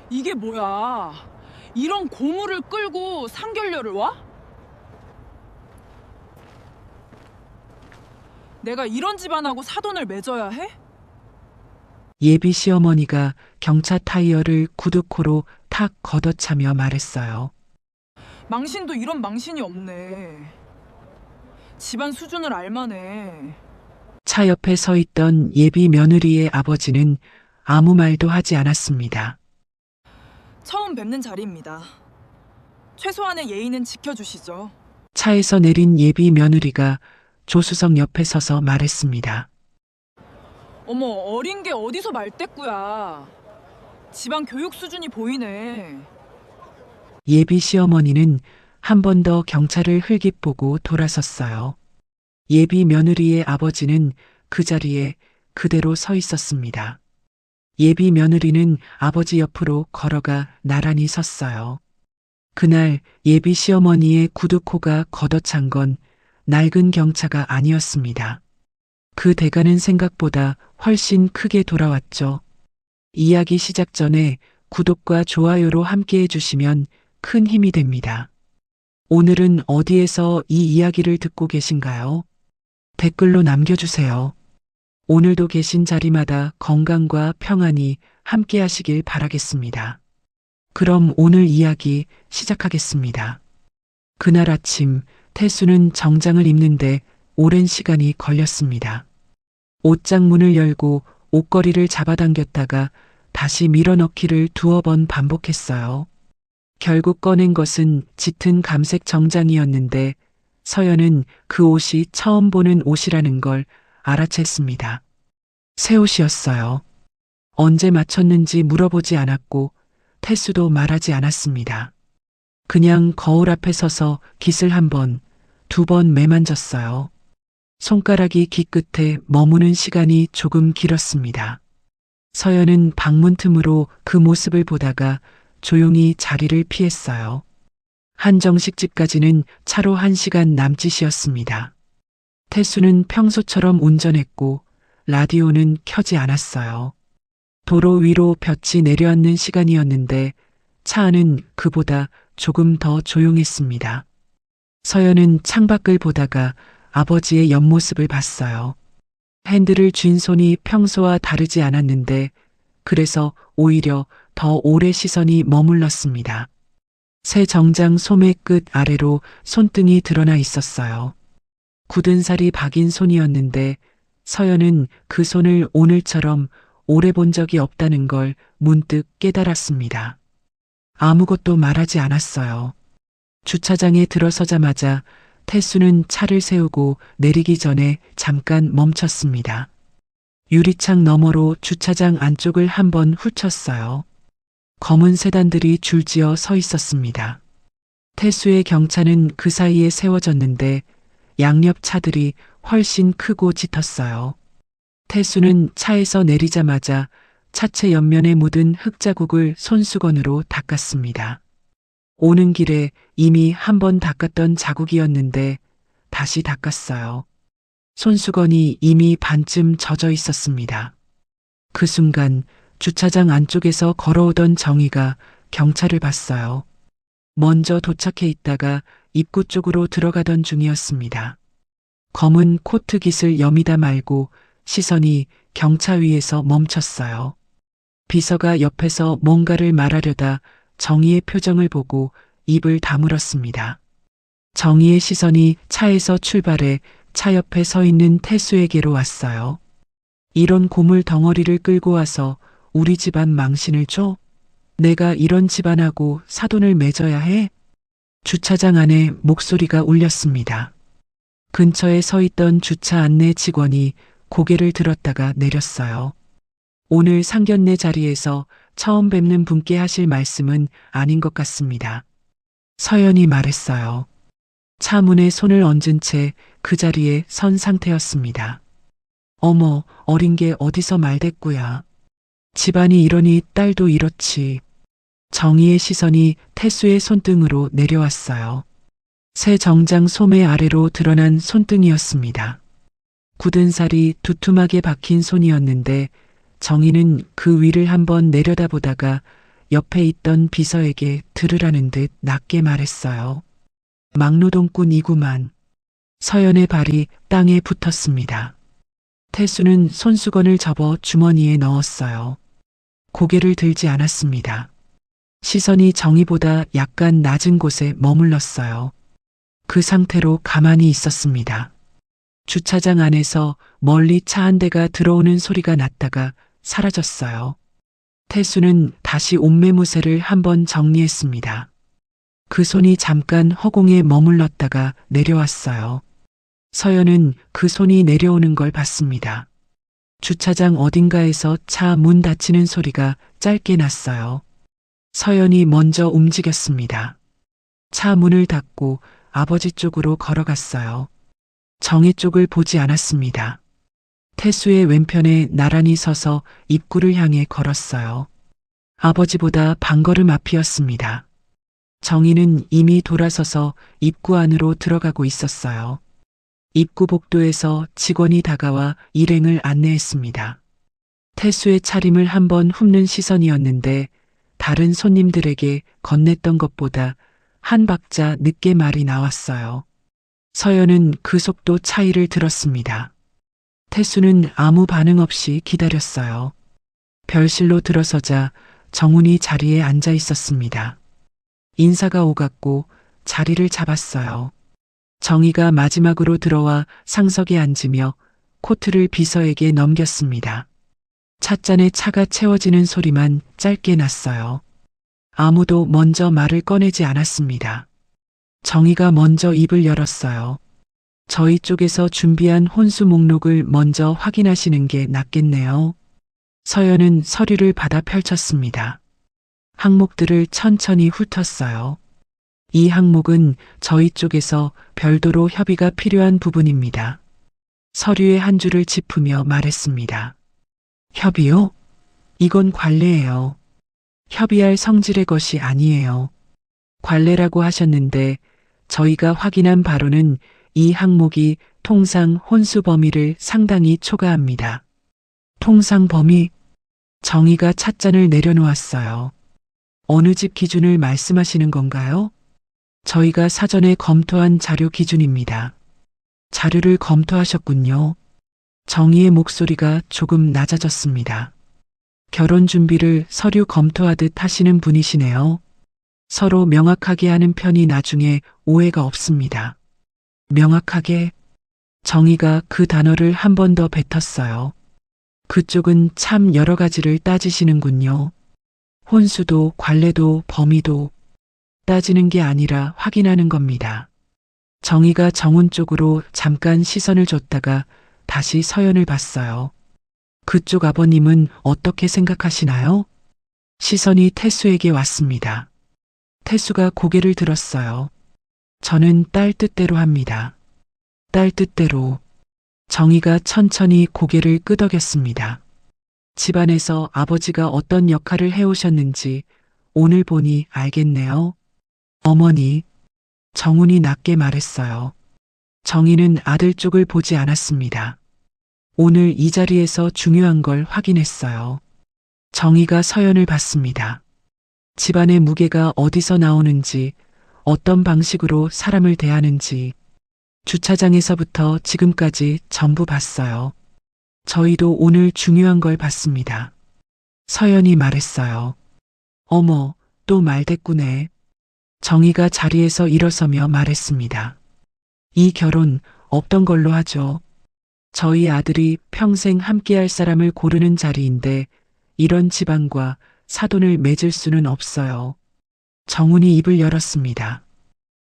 이게 뭐야? 이런 고물을 끌고 상결례를 와? 내가 이런 집안하고 사돈을 맺어야 해? 예비 시어머니가 경차 타이어를 구두코로 탁 걷어차며 말했어요. 망신도 이런 망신이 없네. 집안 수준을 알만해. 차 옆에 서 있던 예비 며느리의 아버지는 아무 말도 하지 않았습니다. 처음 뵙는 자리입니다. 최소한의 예의는 지켜주시죠. 차에서 내린 예비 며느리가 조수석 옆에 서서 말했습니다. 어머, 어린 게 어디서 말대꾸야. 집안 교육 수준이 보이네. 예비 시어머니는 한 번 더 경찰을 흘깃보고 돌아섰어요. 예비 며느리의 아버지는 그 자리에 그대로 서 있었습니다. 예비 며느리는 아버지 옆으로 걸어가 나란히 섰어요. 그날 예비 시어머니의 구두코가 걷어찬 건 낡은 경차가 아니었습니다. 그 대가는 생각보다 훨씬 크게 돌아왔죠. 이야기 시작 전에 구독과 좋아요로 함께 해주시면 큰 힘이 됩니다. 오늘은 어디에서 이 이야기를 듣고 계신가요? 댓글로 남겨주세요. 오늘도 계신 자리마다 건강과 평안이 함께 하시길 바라겠습니다. 그럼 오늘 이야기 시작하겠습니다. 그날 아침 태수는 정장을 입는데 오랜 시간이 걸렸습니다. 옷장 문을 열고 옷걸이를 잡아당겼다가 다시 밀어넣기를 두어 번 반복했어요. 결국 꺼낸 것은 짙은 감색 정장이었는데 서연은 그 옷이 처음 보는 옷이라는 걸 알아챘습니다. 새 옷이었어요. 언제 맞췄는지 물어보지 않았고 태수도 말하지 않았습니다. 그냥 거울 앞에 서서 깃을 한 번, 두 번 매만졌어요. 손가락이 귀 끝에 머무는 시간이 조금 길었습니다. 서연은 방문 틈으로 그 모습을 보다가 조용히 자리를 피했어요. 한정식 집까지는 차로 1시간 남짓이었습니다. 태수는 평소처럼 운전했고 라디오는 켜지 않았어요. 도로 위로 볕이 내려앉는 시간이었는데 차 안은 그보다 조금 더 조용했습니다. 서연은 창밖을 보다가 아버지의 옆모습을 봤어요. 핸들을 쥔 손이 평소와 다르지 않았는데 그래서 오히려 더 오래 시선이 머물렀습니다. 새 정장 소매 끝 아래로 손등이 드러나 있었어요. 굳은 살이 박인 손이었는데 서연은 그 손을 오늘처럼 오래 본 적이 없다는 걸 문득 깨달았습니다. 아무것도 말하지 않았어요. 주차장에 들어서자마자 태수는 차를 세우고 내리기 전에 잠깐 멈췄습니다. 유리창 너머로 주차장 안쪽을 한번 훑었어요. 검은 세단들이 줄지어 서 있었습니다. 태수의 경차는 그 사이에 세워졌는데 양옆 차들이 훨씬 크고 짙었어요. 태수는 차에서 내리자마자 차체 옆면에 묻은 흙자국을 손수건으로 닦았습니다. 오는 길에 이미 한 번 닦았던 자국이었는데 다시 닦았어요. 손수건이 이미 반쯤 젖어 있었습니다. 그 순간 주차장 안쪽에서 걸어오던 정희가 경찰을 봤어요. 먼저 도착해 있다가 입구 쪽으로 들어가던 중이었습니다. 검은 코트 깃을 여미다 말고 시선이 경차 위에서 멈췄어요. 비서가 옆에서 뭔가를 말하려다 정희의 표정을 보고 입을 다물었습니다. 정희의 시선이 차에서 출발해 차 옆에 서 있는 태수에게로 왔어요. 이런 고물 덩어리를 끌고 와서 우리 집안 망신을 줘? 내가 이런 집안하고 사돈을 맺어야 해? 주차장 안에 목소리가 울렸습니다. 근처에 서 있던 주차 안내 직원이 고개를 들었다가 내렸어요. 오늘 상견례 자리에서 처음 뵙는 분께 하실 말씀은 아닌 것 같습니다. 서연이 말했어요. 차 문에 손을 얹은 채 그 자리에 선 상태였습니다. 어머, 어린 게 어디서 말대꾸야. 집안이 이러니 딸도 이렇지. 정희의 시선이 태수의 손등으로 내려왔어요. 새 정장 소매 아래로 드러난 손등이었습니다. 굳은 살이 두툼하게 박힌 손이었는데 정희는 그 위를 한번 내려다보다가 옆에 있던 비서에게 들으라는 듯 낮게 말했어요. 막노동꾼이구만. 서연의 발이 땅에 붙었습니다. 태수는 손수건을 접어 주머니에 넣었어요. 고개를 들지 않았습니다. 시선이 정의보다 약간 낮은 곳에 머물렀어요. 그 상태로 가만히 있었습니다. 주차장 안에서 멀리 차 한 대가 들어오는 소리가 났다가 사라졌어요. 태수는 다시 옷매무새를 한번 정리했습니다. 그 손이 잠깐 허공에 머물렀다가 내려왔어요. 서연은 그 손이 내려오는 걸 봤습니다. 주차장 어딘가에서 차 문 닫히는 소리가 짧게 났어요. 서연이 먼저 움직였습니다. 차 문을 닫고 아버지 쪽으로 걸어갔어요. 정희 쪽을 보지 않았습니다. 태수의 왼편에 나란히 서서 입구를 향해 걸었어요. 아버지보다 반걸음 앞이었습니다. 정희는 이미 돌아서서 입구 안으로 들어가고 있었어요. 입구 복도에서 직원이 다가와 일행을 안내했습니다. 태수의 차림을 한번 훑는 시선이었는데 다른 손님들에게 건넸던 것보다 한 박자 늦게 말이 나왔어요. 서연은 그 속도 차이를 들었습니다. 태수는 아무 반응 없이 기다렸어요. 별실로 들어서자 정훈이 자리에 앉아 있었습니다. 인사가 오갔고 자리를 잡았어요. 정희가 마지막으로 들어와 상석에 앉으며 코트를 비서에게 넘겼습니다. 찻잔에 차가 채워지는 소리만 짧게 났어요. 아무도 먼저 말을 꺼내지 않았습니다. 정희가 먼저 입을 열었어요. 저희 쪽에서 준비한 혼수 목록을 먼저 확인하시는 게 낫겠네요. 서연은 서류를 받아 펼쳤습니다. 항목들을 천천히 훑었어요. 이 항목은 저희 쪽에서 별도로 협의가 필요한 부분입니다. 서류의 한 줄을 짚으며 말했습니다. 협의요? 이건 관례예요. 협의할 성질의 것이 아니에요. 관례라고 하셨는데 저희가 확인한 바로는 이 항목이 통상 혼수 범위를 상당히 초과합니다. 통상 범위? 정희가 찻잔을 내려놓았어요. 어느 집 기준을 말씀하시는 건가요? 저희가 사전에 검토한 자료 기준입니다. 자료를 검토하셨군요. 정희의 목소리가 조금 낮아졌습니다. 결혼 준비를 서류 검토하듯 하시는 분이시네요. 서로 명확하게 하는 편이 나중에 오해가 없습니다. 명확하게? 정희가 그 단어를 한 번 더 뱉었어요. 그쪽은 참 여러 가지를 따지시는군요. 혼수도 관례도 범위도 따지는 게 아니라 확인하는 겁니다. 정희가 정훈 쪽으로 잠깐 시선을 줬다가 다시 서연을 봤어요. 그쪽 아버님은 어떻게 생각하시나요? 시선이 태수에게 왔습니다. 태수가 고개를 들었어요. 저는 딸 뜻대로 합니다. 딸 뜻대로. 정희가 천천히 고개를 끄덕였습니다. 집안에서 아버지가 어떤 역할을 해오셨는지 오늘 보니 알겠네요. 어머니, 정훈이 낮게 말했어요. 정희는 아들 쪽을 보지 않았습니다. 오늘 이 자리에서 중요한 걸 확인했어요. 정희가 서연을 봤습니다. 집안의 무게가 어디서 나오는지, 어떤 방식으로 사람을 대하는지, 주차장에서부터 지금까지 전부 봤어요. 저희도 오늘 중요한 걸 봤습니다. 서연이 말했어요. 어머, 또 말대꾸네. 정희가 자리에서 일어서며 말했습니다. 이 결혼 없던 걸로 하죠. 저희 아들이 평생 함께할 사람을 고르는 자리인데 이런 집안과 사돈을 맺을 수는 없어요. 정훈이 입을 열었습니다.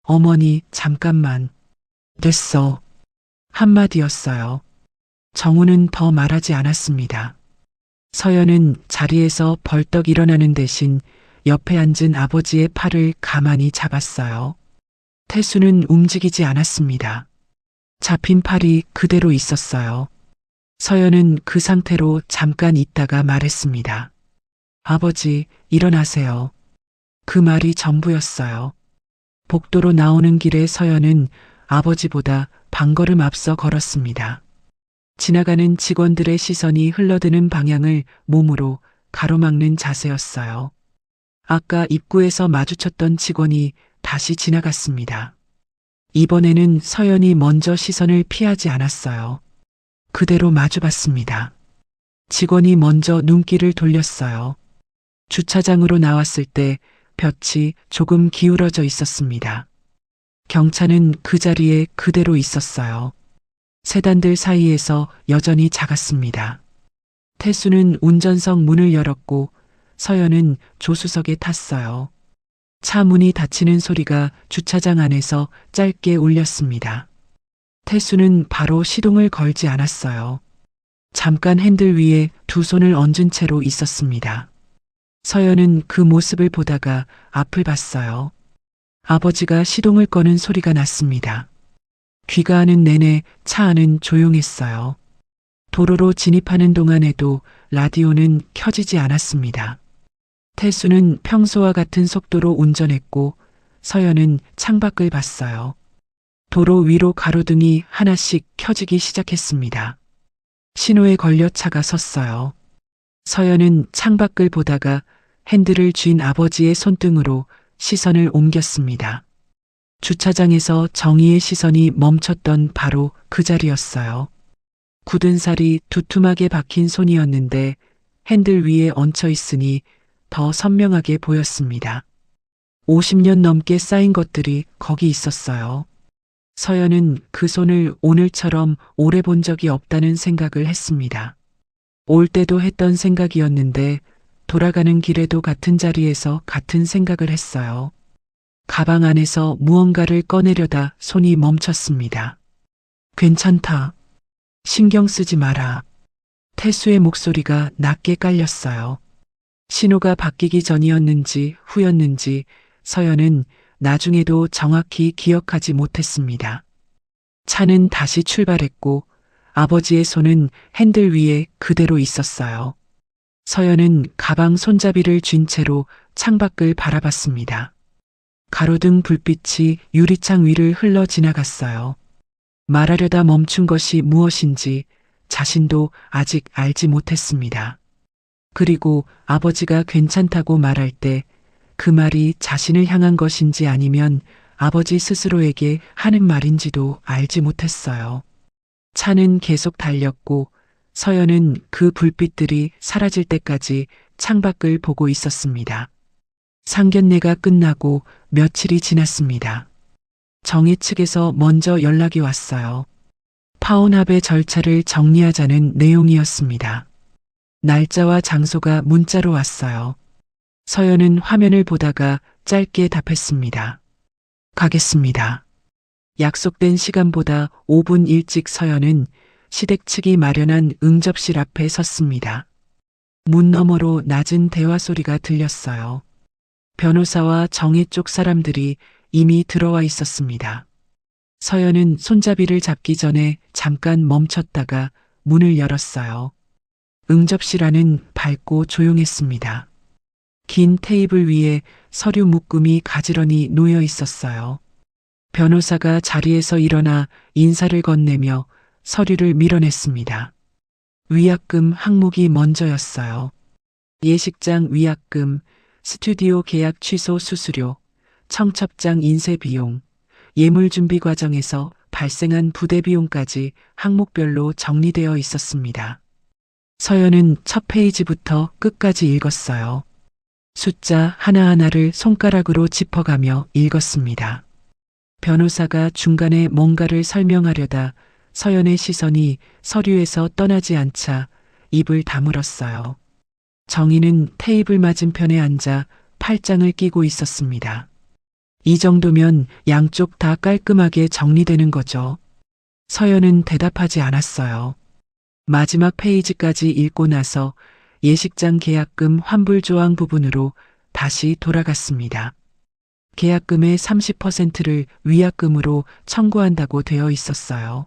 어머니, 잠깐만. 됐어. 한마디였어요. 정훈은 더 말하지 않았습니다. 서연은 자리에서 벌떡 일어나는 대신 옆에 앉은 아버지의 팔을 가만히 잡았어요. 태수는 움직이지 않았습니다. 잡힌 팔이 그대로 있었어요. 서연은 그 상태로 잠깐 있다가 말했습니다. 아버지, 일어나세요. 그 말이 전부였어요. 복도로 나오는 길에 서연은 아버지보다 반걸음 앞서 걸었습니다. 지나가는 직원들의 시선이 흘러드는 방향을 몸으로 가로막는 자세였어요. 아까 입구에서 마주쳤던 직원이 다시 지나갔습니다. 이번에는 서연이 먼저 시선을 피하지 않았어요. 그대로 마주봤습니다. 직원이 먼저 눈길을 돌렸어요. 주차장으로 나왔을 때 볕이 조금 기울어져 있었습니다. 경차는 그 자리에 그대로 있었어요. 세단들 사이에서 여전히 작았습니다. 태수는 운전석 문을 열었고 서연은 조수석에 탔어요. 차 문이 닫히는 소리가 주차장 안에서 짧게 울렸습니다. 태수는 바로 시동을 걸지 않았어요. 잠깐 핸들 위에 두 손을 얹은 채로 있었습니다. 서연은 그 모습을 보다가 앞을 봤어요. 아버지가 시동을 거는 소리가 났습니다. 귀가하는 내내 차 안은 조용했어요. 도로로 진입하는 동안에도 라디오는 켜지지 않았습니다. 태수는 평소와 같은 속도로 운전했고 서연은 창밖을 봤어요. 도로 위로 가로등이 하나씩 켜지기 시작했습니다. 신호에 걸려 차가 섰어요. 서연은 창밖을 보다가 핸들을 쥔 아버지의 손등으로 시선을 옮겼습니다. 주차장에서 정희의 시선이 멈췄던 바로 그 자리였어요. 굳은 살이 두툼하게 박힌 손이었는데 핸들 위에 얹혀 있으니 더 선명하게 보였습니다. 50년 넘게 쌓인 것들이 거기 있었어요. 서연은 그 손을 오늘처럼 오래 본 적이 없다는 생각을 했습니다. 올 때도 했던 생각이었는데 돌아가는 길에도 같은 자리에서 같은 생각을 했어요. 가방 안에서 무언가를 꺼내려다 손이 멈췄습니다. 괜찮다. 신경 쓰지 마라. 태수의 목소리가 낮게 깔렸어요. 신호가 바뀌기 전이었는지 후였는지 서연은 나중에도 정확히 기억하지 못했습니다. 차는 다시 출발했고 아버지의 손은 핸들 위에 그대로 있었어요. 서연은 가방 손잡이를 쥔 채로 창밖을 바라봤습니다. 가로등 불빛이 유리창 위를 흘러 지나갔어요. 말하려다 멈춘 것이 무엇인지 자신도 아직 알지 못했습니다. 그리고 아버지가 괜찮다고 말할 때 그 말이 자신을 향한 것인지 아니면 아버지 스스로에게 하는 말인지도 알지 못했어요. 차는 계속 달렸고 서연은 그 불빛들이 사라질 때까지 창밖을 보고 있었습니다. 상견례가 끝나고 며칠이 지났습니다. 정희 측에서 먼저 연락이 왔어요. 파혼합의 절차를 정리하자는 내용이었습니다. 날짜와 장소가 문자로 왔어요. 서연은 화면을 보다가 짧게 답했습니다. 가겠습니다. 약속된 시간보다 5분 일찍 서연은 시댁 측이 마련한 응접실 앞에 섰습니다. 문 너머로 낮은 대화 소리가 들렸어요. 변호사와 정희 쪽 사람들이 이미 들어와 있었습니다. 서연은 손잡이를 잡기 전에 잠깐 멈췄다가 문을 열었어요. 응접실 안은 밝고 조용했습니다. 긴 테이블 위에 서류 묶음이 가지런히 놓여 있었어요. 변호사가 자리에서 일어나 인사를 건네며 서류를 밀어냈습니다. 위약금 항목이 먼저였어요. 예식장 위약금, 스튜디오 계약 취소 수수료, 청첩장 인쇄 비용, 예물 준비 과정에서 발생한 부대 비용까지 항목별로 정리되어 있었습니다. 서연은 첫 페이지부터 끝까지 읽었어요. 숫자 하나하나를 손가락으로 짚어가며 읽었습니다. 변호사가 중간에 뭔가를 설명하려다 서연의 시선이 서류에서 떠나지 않자 입을 다물었어요. 정희는 테이블 맞은편에 앉아 팔짱을 끼고 있었습니다. 이 정도면 양쪽 다 깔끔하게 정리되는 거죠. 서연은 대답하지 않았어요. 마지막 페이지까지 읽고 나서 예식장 계약금 환불 조항 부분으로 다시 돌아갔습니다. 계약금의 30%를 위약금으로 청구한다고 되어 있었어요.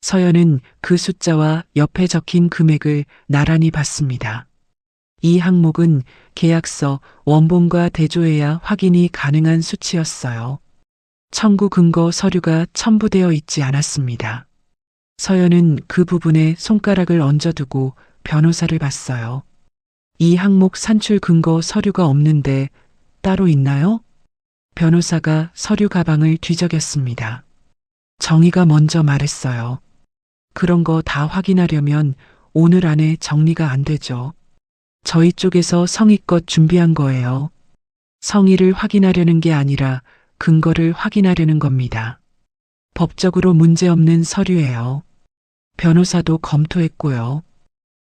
서연은 그 숫자와 옆에 적힌 금액을 나란히 봤습니다. 이 항목은 계약서 원본과 대조해야 확인이 가능한 수치였어요. 청구 근거 서류가 첨부되어 있지 않았습니다. 서연은 그 부분에 손가락을 얹어두고 변호사를 봤어요. 이 항목 산출 근거 서류가 없는데 따로 있나요? 변호사가 서류 가방을 뒤적였습니다. 정희가 먼저 말했어요. 그런 거 다 확인하려면 오늘 안에 정리가 안 되죠. 저희 쪽에서 성의껏 준비한 거예요. 성의를 확인하려는 게 아니라 근거를 확인하려는 겁니다. 법적으로 문제없는 서류예요. 변호사도 검토했고요.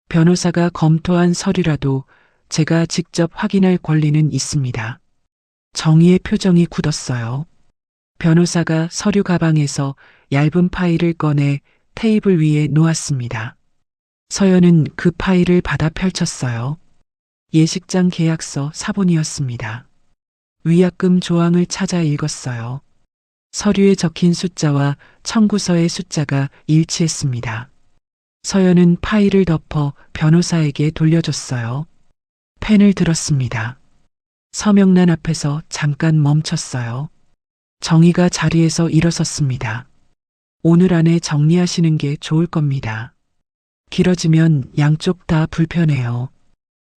변호사가 검토한 서류라도 제가 직접 확인할 권리는 있습니다. 정의의 표정이 굳었어요. 변호사가 서류 가방에서 얇은 파일을 꺼내 테이블 위에 놓았습니다. 서연은 그 파일을 받아 펼쳤어요. 예식장 계약서 사본이었습니다. 위약금 조항을 찾아 읽었어요. 서류에 적힌 숫자와 청구서의 숫자가 일치했습니다. 서연은 파일을 덮어 변호사에게 돌려줬어요. 펜을 들었습니다. 서명란 앞에서 잠깐 멈췄어요. 정희가 자리에서 일어섰습니다. 오늘 안에 정리하시는 게 좋을 겁니다. 길어지면 양쪽 다 불편해요.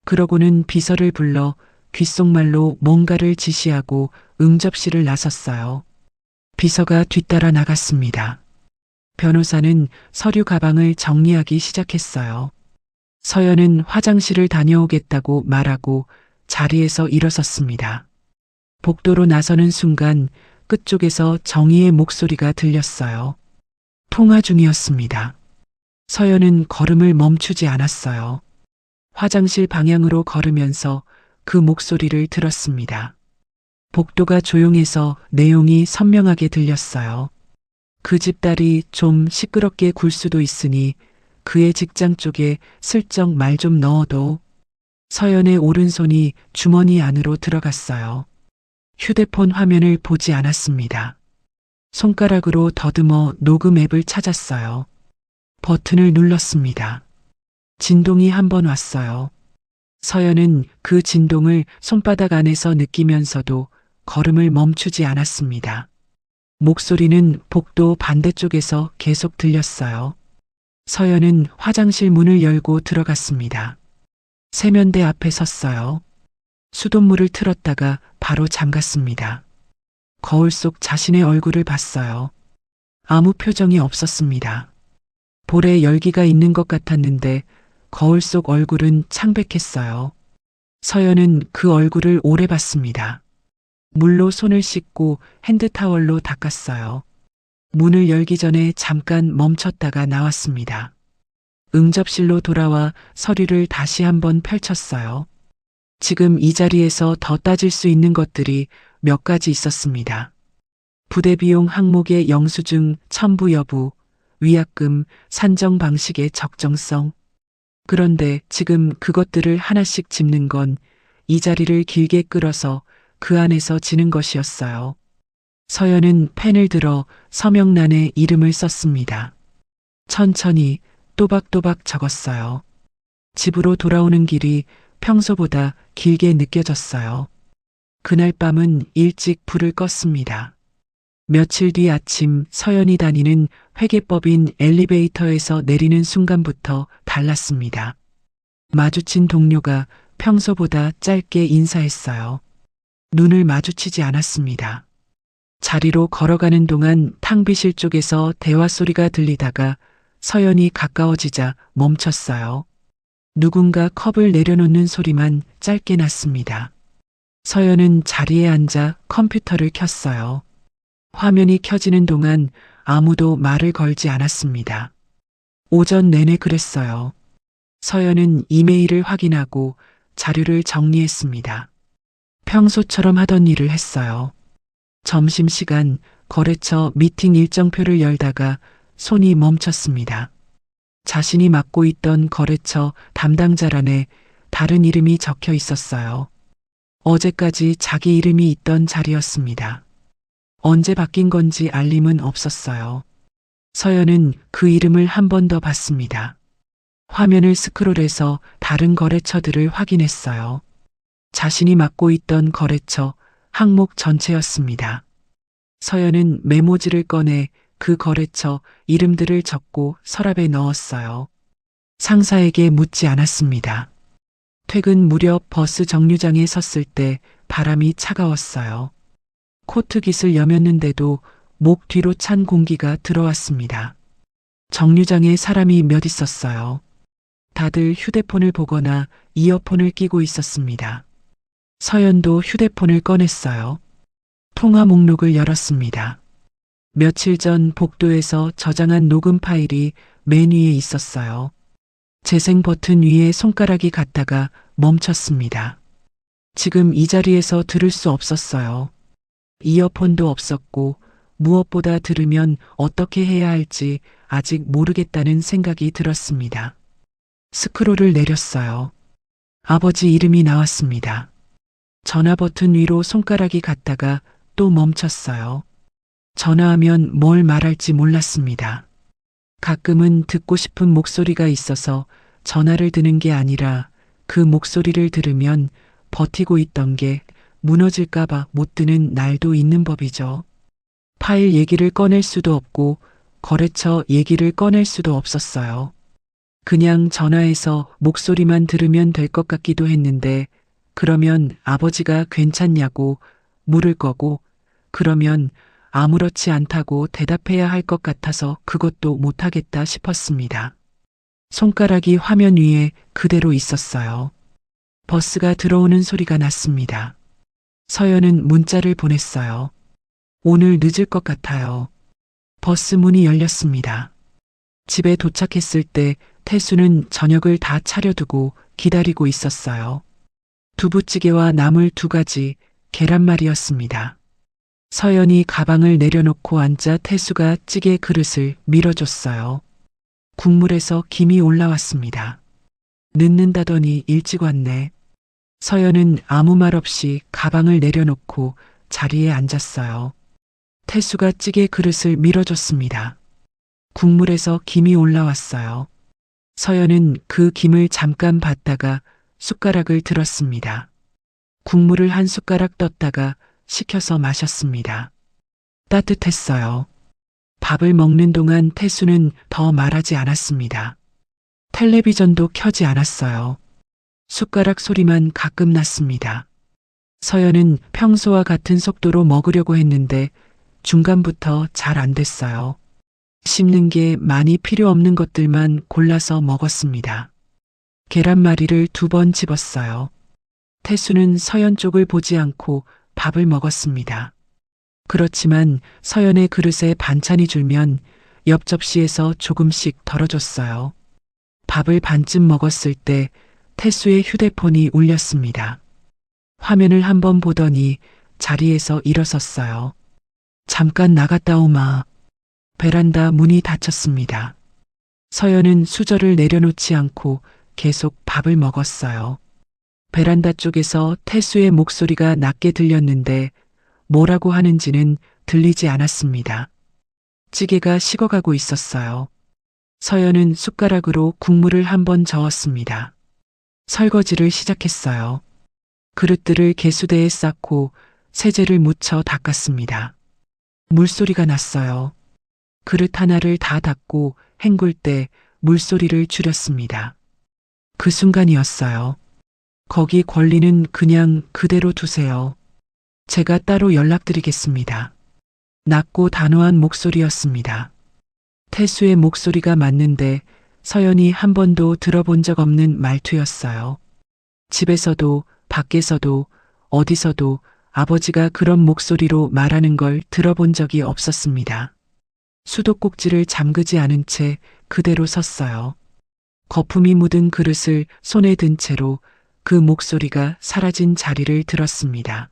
그러고는 비서를 불러 귓속말로 뭔가를 지시하고 응접실을 나섰어요. 비서가 뒤따라 나갔습니다. 변호사는 서류 가방을 정리하기 시작했어요. 서연은 화장실을 다녀오겠다고 말하고 자리에서 일어섰습니다. 복도로 나서는 순간 끝쪽에서 정희의 목소리가 들렸어요. 통화 중이었습니다. 서연은 걸음을 멈추지 않았어요. 화장실 방향으로 걸으면서 그 목소리를 들었습니다. 복도가 조용해서 내용이 선명하게 들렸어요. 그 집 딸이 좀 시끄럽게 굴 수도 있으니 그의 직장 쪽에 슬쩍 말 좀 넣어도. 서연의 오른손이 주머니 안으로 들어갔어요. 휴대폰 화면을 보지 않았습니다. 손가락으로 더듬어 녹음 앱을 찾았어요. 버튼을 눌렀습니다. 진동이 한 번 왔어요. 서연은 그 진동을 손바닥 안에서 느끼면서도 걸음을 멈추지 않았습니다. 목소리는 복도 반대쪽에서 계속 들렸어요. 서연은 화장실 문을 열고 들어갔습니다. 세면대 앞에 섰어요. 수돗물을 틀었다가 바로 잠갔습니다. 거울 속 자신의 얼굴을 봤어요. 아무 표정이 없었습니다. 볼에 열기가 있는 것 같았는데 거울 속 얼굴은 창백했어요. 서연은 그 얼굴을 오래 봤습니다. 물로 손을 씻고 핸드타월로 닦았어요. 문을 열기 전에 잠깐 멈췄다가 나왔습니다. 응접실로 돌아와 서류를 다시 한번 펼쳤어요. 지금 이 자리에서 더 따질 수 있는 것들이 몇 가지 있었습니다. 부대비용 항목의 영수증 첨부 여부, 위약금, 산정 방식의 적정성. 그런데 지금 그것들을 하나씩 짚는 건 이 자리를 길게 끌어서 그 안에서 지는 것이었어요. 서연은 펜을 들어 서명란에 이름을 썼습니다. 천천히 또박또박 적었어요. 집으로 돌아오는 길이 평소보다 길게 느껴졌어요. 그날 밤은 일찍 불을 껐습니다. 며칠 뒤 아침 서연이 다니는 회계법인 엘리베이터에서 내리는 순간부터 달랐습니다. 마주친 동료가 평소보다 짧게 인사했어요. 눈을 마주치지 않았습니다. 자리로 걸어가는 동안 탕비실 쪽에서 대화 소리가 들리다가 서연이 가까워지자 멈췄어요. 누군가 컵을 내려놓는 소리만 짧게 났습니다. 서연은 자리에 앉아 컴퓨터를 켰어요. 화면이 켜지는 동안 아무도 말을 걸지 않았습니다. 오전 내내 그랬어요. 서연은 이메일을 확인하고 자료를 정리했습니다. 평소처럼 하던 일을 했어요. 점심시간 거래처 미팅 일정표를 열다가 손이 멈췄습니다. 자신이 맡고 있던 거래처 담당자란에 다른 이름이 적혀 있었어요. 어제까지 자기 이름이 있던 자리였습니다. 언제 바뀐 건지 알림은 없었어요. 서연은 그 이름을 한 번 더 봤습니다. 화면을 스크롤해서 다른 거래처들을 확인했어요. 자신이 맡고 있던 거래처 항목 전체였습니다. 서연은 메모지를 꺼내 그 거래처 이름들을 적고 서랍에 넣었어요. 상사에게 묻지 않았습니다. 퇴근 무렵 버스 정류장에 섰을 때 바람이 차가웠어요. 코트깃을 여몄는데도 목 뒤로 찬 공기가 들어왔습니다. 정류장에 사람이 몇 있었어요. 다들 휴대폰을 보거나 이어폰을 끼고 있었습니다. 서연도 휴대폰을 꺼냈어요. 통화 목록을 열었습니다. 며칠 전 복도에서 저장한 녹음 파일이 맨 위에 있었어요. 재생 버튼 위에 손가락이 갔다가 멈췄습니다. 지금 이 자리에서 들을 수 없었어요. 이어폰도 없었고 무엇보다 들으면 어떻게 해야 할지 아직 모르겠다는 생각이 들었습니다. 스크롤을 내렸어요. 아버지 이름이 나왔습니다. 전화 버튼 위로 손가락이 갔다가 또 멈췄어요. 전화하면 뭘 말할지 몰랐습니다. 가끔은 듣고 싶은 목소리가 있어서 전화를 드는 게 아니라 그 목소리를 들으면 버티고 있던 게 무너질까봐 못 드는 날도 있는 법이죠. 파일 얘기를 꺼낼 수도 없고 거래처 얘기를 꺼낼 수도 없었어요. 그냥 전화해서 목소리만 들으면 될 것 같기도 했는데 그러면 아버지가 괜찮냐고 물을 거고 그러면 아무렇지 않다고 대답해야 할 것 같아서 그것도 못하겠다 싶었습니다. 손가락이 화면 위에 그대로 있었어요. 버스가 들어오는 소리가 났습니다. 서연은 문자를 보냈어요. 오늘 늦을 것 같아요. 버스 문이 열렸습니다. 집에 도착했을 때 태수는 저녁을 다 차려두고 기다리고 있었어요. 두부찌개와 나물 2가지, 계란말이였습니다. 서연이 가방을 내려놓고 앉자 태수가 찌개 그릇을 밀어줬어요. 국물에서 김이 올라왔습니다. 늦는다더니 일찍 왔네. 서연은 아무 말 없이 가방을 내려놓고 자리에 앉았어요. 태수가 찌개 그릇을 밀어줬습니다. 국물에서 김이 올라왔어요. 서연은 그 김을 잠깐 봤다가 숟가락을 들었습니다. 국물을 한 숟가락 떴다가 식혀서 마셨습니다. 따뜻했어요. 밥을 먹는 동안 태수는 더 말하지 않았습니다. 텔레비전도 켜지 않았어요. 숟가락 소리만 가끔 났습니다. 서연은 평소와 같은 속도로 먹으려고 했는데 중간부터 잘 안 됐어요. 씹는 게 많이 필요 없는 것들만 골라서 먹었습니다. 계란말이를 2번 집었어요. 태수는 서연 쪽을 보지 않고 밥을 먹었습니다. 그렇지만 서연의 그릇에 반찬이 줄면 옆 접시에서 조금씩 덜어줬어요. 밥을 반쯤 먹었을 때 태수의 휴대폰이 울렸습니다. 화면을 한번 보더니 자리에서 일어섰어요. 잠깐 나갔다 오마. 베란다 문이 닫혔습니다. 서연은 수저를 내려놓지 않고 계속 밥을 먹었어요. 베란다 쪽에서 태수의 목소리가 낮게 들렸는데 뭐라고 하는지는 들리지 않았습니다. 찌개가 식어가고 있었어요. 서연은 숟가락으로 국물을 한번 저었습니다. 설거지를 시작했어요. 그릇들을 개수대에 쌓고 세제를 묻혀 닦았습니다. 물소리가 났어요. 그릇 하나를 다 닦고 헹굴 때 물소리를 줄였습니다. 그 순간이었어요. 거기 권리는 그냥 그대로 두세요. 제가 따로 연락드리겠습니다. 낮고 단호한 목소리였습니다. 태수의 목소리가 맞는데 서연이 한 번도 들어본 적 없는 말투였어요. 집에서도 밖에서도 어디서도 아버지가 그런 목소리로 말하는 걸 들어본 적이 없었습니다. 수도꼭지를 잠그지 않은 채 그대로 섰어요. 거품이 묻은 그릇을 손에 든 채로 그 목소리가 사라진 자리를 들었습니다.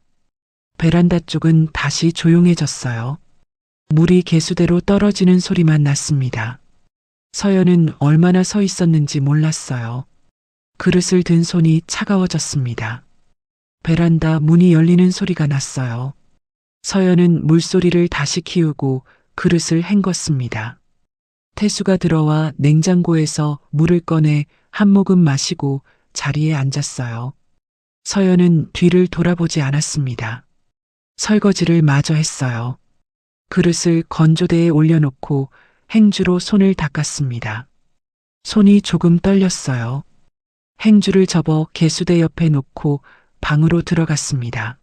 베란다 쪽은 다시 조용해졌어요. 물이 개수대로 떨어지는 소리만 났습니다. 서연은 얼마나 서 있었는지 몰랐어요. 그릇을 든 손이 차가워졌습니다. 베란다 문이 열리는 소리가 났어요. 서연은 물소리를 다시 키우고 그릇을 헹궜습니다. 태수가 들어와 냉장고에서 물을 꺼내 한 모금 마시고 자리에 앉았어요. 서연은 뒤를 돌아보지 않았습니다. 설거지를 마저 했어요. 그릇을 건조대에 올려놓고 행주로 손을 닦았습니다. 손이 조금 떨렸어요. 행주를 접어 개수대 옆에 놓고 방으로 들어갔습니다.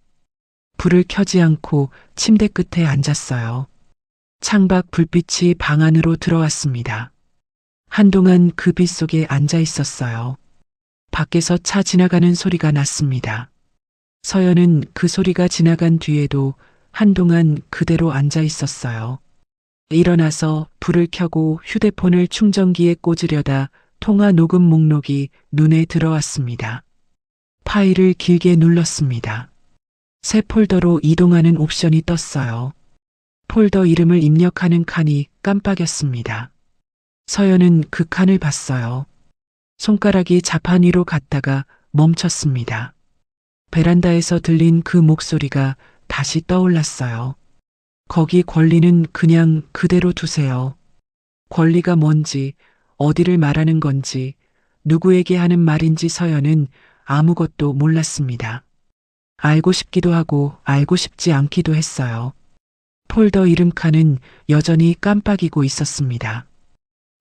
불을 켜지 않고 침대 끝에 앉았어요. 창밖 불빛이 방 안으로 들어왔습니다. 한동안 그 빛 속에 앉아 있었어요. 밖에서 차 지나가는 소리가 났습니다. 서연은 그 소리가 지나간 뒤에도 한동안 그대로 앉아 있었어요. 일어나서 불을 켜고 휴대폰을 충전기에 꽂으려다 통화 녹음 목록이 눈에 들어왔습니다. 파일을 길게 눌렀습니다. 새 폴더로 이동하는 옵션이 떴어요. 폴더 이름을 입력하는 칸이 깜빡였습니다. 서연은 그 칸을 봤어요. 손가락이 자판 위로 갔다가 멈췄습니다. 베란다에서 들린 그 목소리가 다시 떠올랐어요. 거기 권리는 그냥 그대로 두세요. 권리가 뭔지, 어디를 말하는 건지, 누구에게 하는 말인지 서연은 아무것도 몰랐습니다. 알고 싶기도 하고 알고 싶지 않기도 했어요. 폴더 이름 칸은 여전히 깜빡이고 있었습니다.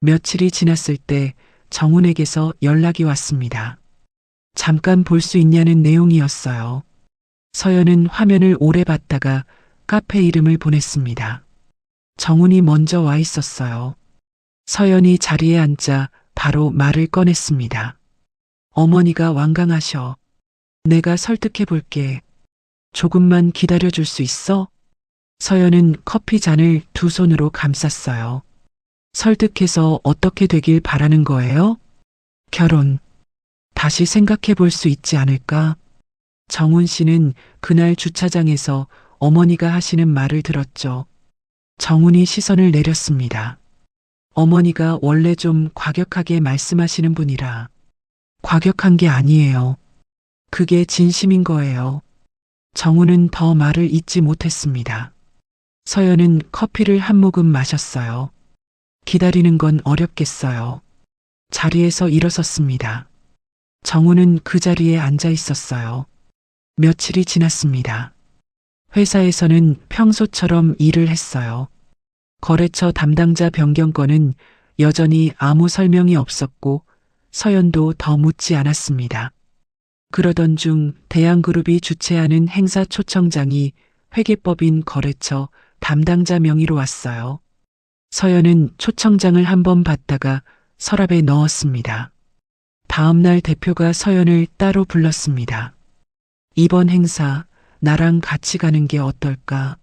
며칠이 지났을 때 정훈에게서 연락이 왔습니다. 잠깐 볼 수 있냐는 내용이었어요. 서연은 화면을 오래 봤다가 카페 이름을 보냈습니다. 정훈이 먼저 와 있었어요. 서연이 자리에 앉자 바로 말을 꺼냈습니다. 어머니가 완강하셔. 내가 설득해 볼게. 조금만 기다려 줄 수 있어? 서연은 커피 잔을 두 손으로 감쌌어요. 설득해서 어떻게 되길 바라는 거예요? 결혼. 다시 생각해 볼 수 있지 않을까? 정훈 씨는 그날 주차장에서 어머니가 하시는 말을 들었죠. 정훈이 시선을 내렸습니다. 어머니가 원래 좀 과격하게 말씀하시는 분이라. 과격한 게 아니에요. 그게 진심인 거예요. 정훈은 더 말을 잇지 못했습니다. 서연은 커피를 한 모금 마셨어요. 기다리는 건 어렵겠어요. 자리에서 일어섰습니다. 정훈은 그 자리에 앉아 있었어요. 며칠이 지났습니다. 회사에서는 평소처럼 일을 했어요. 거래처 담당자 변경 건은 여전히 아무 설명이 없었고 서연도 더 묻지 않았습니다. 그러던 중 대양그룹이 주최하는 행사 초청장이 회계법인 거래처 담당자 명의로 왔어요. 서연은 초청장을 한번 받다가 서랍에 넣었습니다. 다음 날 대표가 서연을 따로 불렀습니다. 이번 행사 나랑 같이 가는 게 어떨까?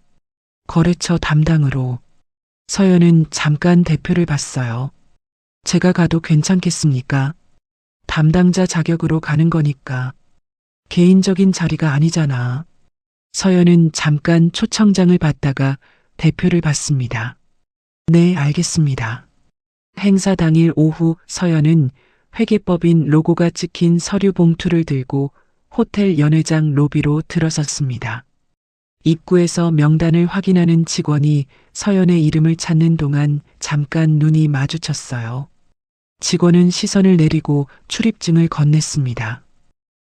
거래처 담당으로. 서연은 잠깐 대표를 봤어요. 제가 가도 괜찮겠습니까? 담당자 자격으로 가는 거니까. 개인적인 자리가 아니잖아. 서연은 잠깐 초청장을 받다가 대표를 봤습니다. 네, 알겠습니다. 행사 당일 오후 서연은 회계법인 로고가 찍힌 서류 봉투를 들고 호텔 연회장 로비로 들어섰습니다. 입구에서 명단을 확인하는 직원이 서연의 이름을 찾는 동안 잠깐 눈이 마주쳤어요. 직원은 시선을 내리고 출입증을 건넸습니다.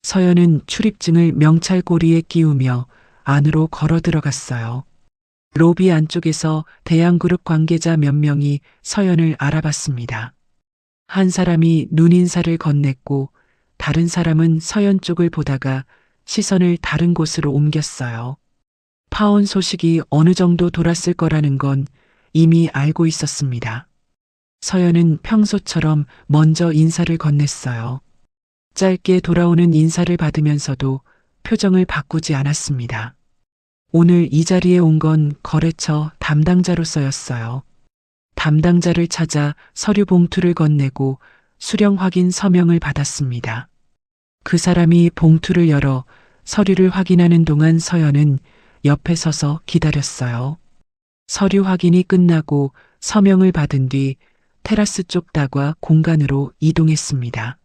서연은 출입증을 명찰고리에 끼우며 안으로 걸어 들어갔어요. 로비 안쪽에서 대양그룹 관계자 몇 명이 서연을 알아봤습니다. 한 사람이 눈인사를 건넸고 다른 사람은 서연 쪽을 보다가 시선을 다른 곳으로 옮겼어요. 파혼 소식이 어느 정도 돌았을 거라는 건 이미 알고 있었습니다. 서연은 평소처럼 먼저 인사를 건넸어요. 짧게 돌아오는 인사를 받으면서도 표정을 바꾸지 않았습니다. 오늘 이 자리에 온 건 거래처 담당자로서였어요. 담당자를 찾아 서류 봉투를 건네고 수령 확인 서명을 받았습니다. 그 사람이 봉투를 열어 서류를 확인하는 동안 서연은 옆에 서서 기다렸어요. 서류 확인이 끝나고 서명을 받은 뒤 테라스 쪽 다과 공간으로 이동했습니다.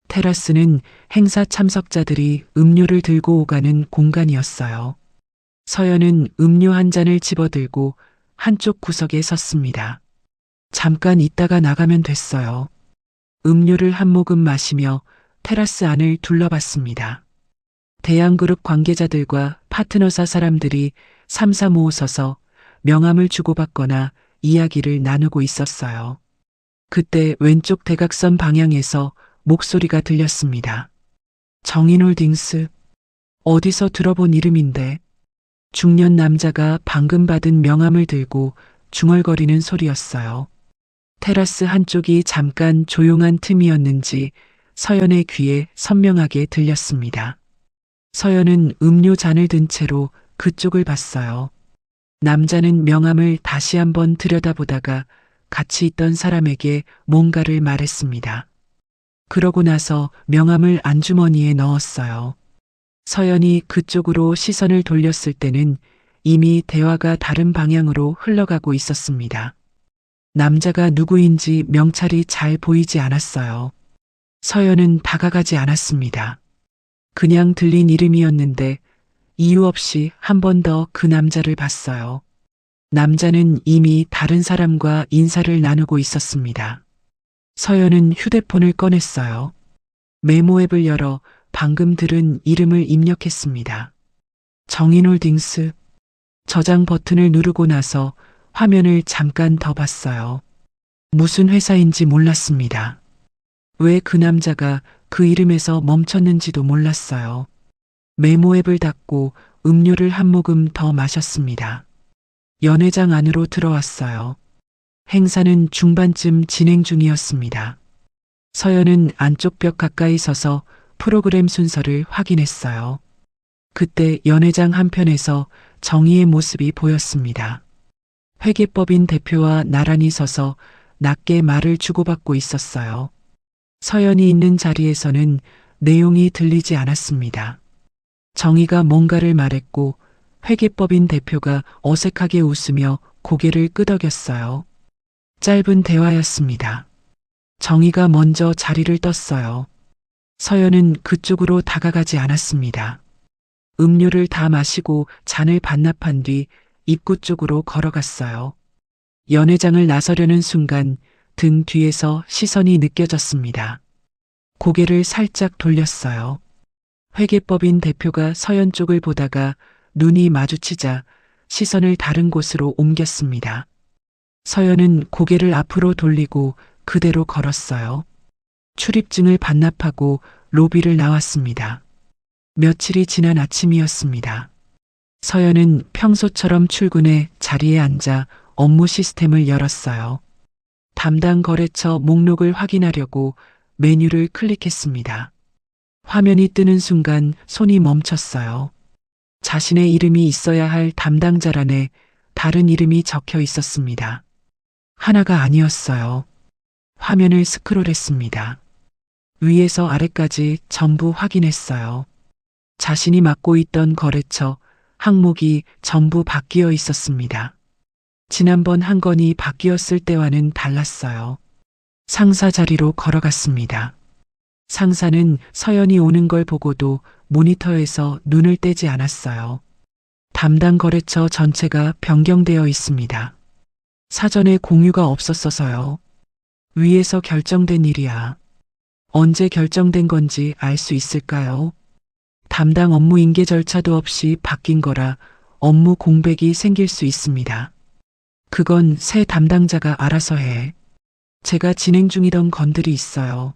테라스는 행사 참석자들이 음료를 들고 오가는 공간이었어요. 서연은 음료 한 잔을 집어들고 한쪽 구석에 섰습니다. 잠깐 있다가 나가면 됐어요. 음료를 한 모금 마시며 테라스 안을 둘러봤습니다. 대양그룹 관계자들과 파트너사 사람들이 삼삼오오 서서 명함을 주고받거나 이야기를 나누고 있었어요. 그때 왼쪽 대각선 방향에서 목소리가 들렸습니다. 정인홀딩스. 어디서 들어본 이름인데. 중년 남자가 방금 받은 명함을 들고 중얼거리는 소리였어요. 테라스 한쪽이 잠깐 조용한 틈이었는지 서연의 귀에 선명하게 들렸습니다. 서연은 음료 잔을 든 채로 그쪽을 봤어요. 남자는 명함을 다시 한번 들여다보다가 같이 있던 사람에게 뭔가를 말했습니다. 그러고 나서 명함을 안주머니에 넣었어요. 서연이 그쪽으로 시선을 돌렸을 때는 이미 대화가 다른 방향으로 흘러가고 있었습니다. 남자가 누구인지 명찰이 잘 보이지 않았어요. 서연은 다가가지 않았습니다. 그냥 들린 이름이었는데 이유 없이 한 번 더 그 남자를 봤어요. 남자는 이미 다른 사람과 인사를 나누고 있었습니다. 서연은 휴대폰을 꺼냈어요. 메모 앱을 열어 방금 들은 이름을 입력했습니다. 정인홀딩스. 저장 버튼을 누르고 나서 화면을 잠깐 더 봤어요. 무슨 회사인지 몰랐습니다. 왜 그 남자가 그 이름에서 멈췄는지도 몰랐어요. 메모 앱을 닫고 음료를 한 모금 더 마셨습니다. 연회장 안으로 들어왔어요. 행사는 중반쯤 진행 중이었습니다. 서연은 안쪽 벽 가까이 서서 프로그램 순서를 확인했어요. 그때 연회장 한편에서 정희의 모습이 보였습니다. 회계법인 대표와 나란히 서서 낮게 말을 주고받고 있었어요. 서연이 있는 자리에서는 내용이 들리지 않았습니다. 정희가 뭔가를 말했고 회계법인 대표가 어색하게 웃으며 고개를 끄덕였어요. 짧은 대화였습니다. 정희가 먼저 자리를 떴어요. 서연은 그쪽으로 다가가지 않았습니다. 음료를 다 마시고 잔을 반납한 뒤 입구 쪽으로 걸어갔어요. 연회장을 나서려는 순간 등 뒤에서 시선이 느껴졌습니다. 고개를 살짝 돌렸어요. 회계법인 대표가 서연 쪽을 보다가 눈이 마주치자 시선을 다른 곳으로 옮겼습니다. 서연은 고개를 앞으로 돌리고 그대로 걸었어요. 출입증을 반납하고 로비를 나왔습니다. 며칠이 지난 아침이었습니다. 서연은 평소처럼 출근해 자리에 앉아 업무 시스템을 열었어요. 담당 거래처 목록을 확인하려고 메뉴를 클릭했습니다. 화면이 뜨는 순간 손이 멈췄어요. 자신의 이름이 있어야 할 담당자란에 다른 이름이 적혀 있었습니다. 하나가 아니었어요. 화면을 스크롤했습니다. 위에서 아래까지 전부 확인했어요. 자신이 맡고 있던 거래처, 항목이 전부 바뀌어 있었습니다. 지난번 한 건이 바뀌었을 때와는 달랐어요. 상사 자리로 걸어갔습니다. 상사는 서연이 오는 걸 보고도 모니터에서 눈을 떼지 않았어요. 담당 거래처 전체가 변경되어 있습니다. 사전에 공유가 없었어서요. 위에서 결정된 일이야. 언제 결정된 건지 알 수 있을까요? 담당 업무 인계 절차도 없이 바뀐 거라 업무 공백이 생길 수 있습니다. 그건 새 담당자가 알아서 해. 제가 진행 중이던 건들이 있어요.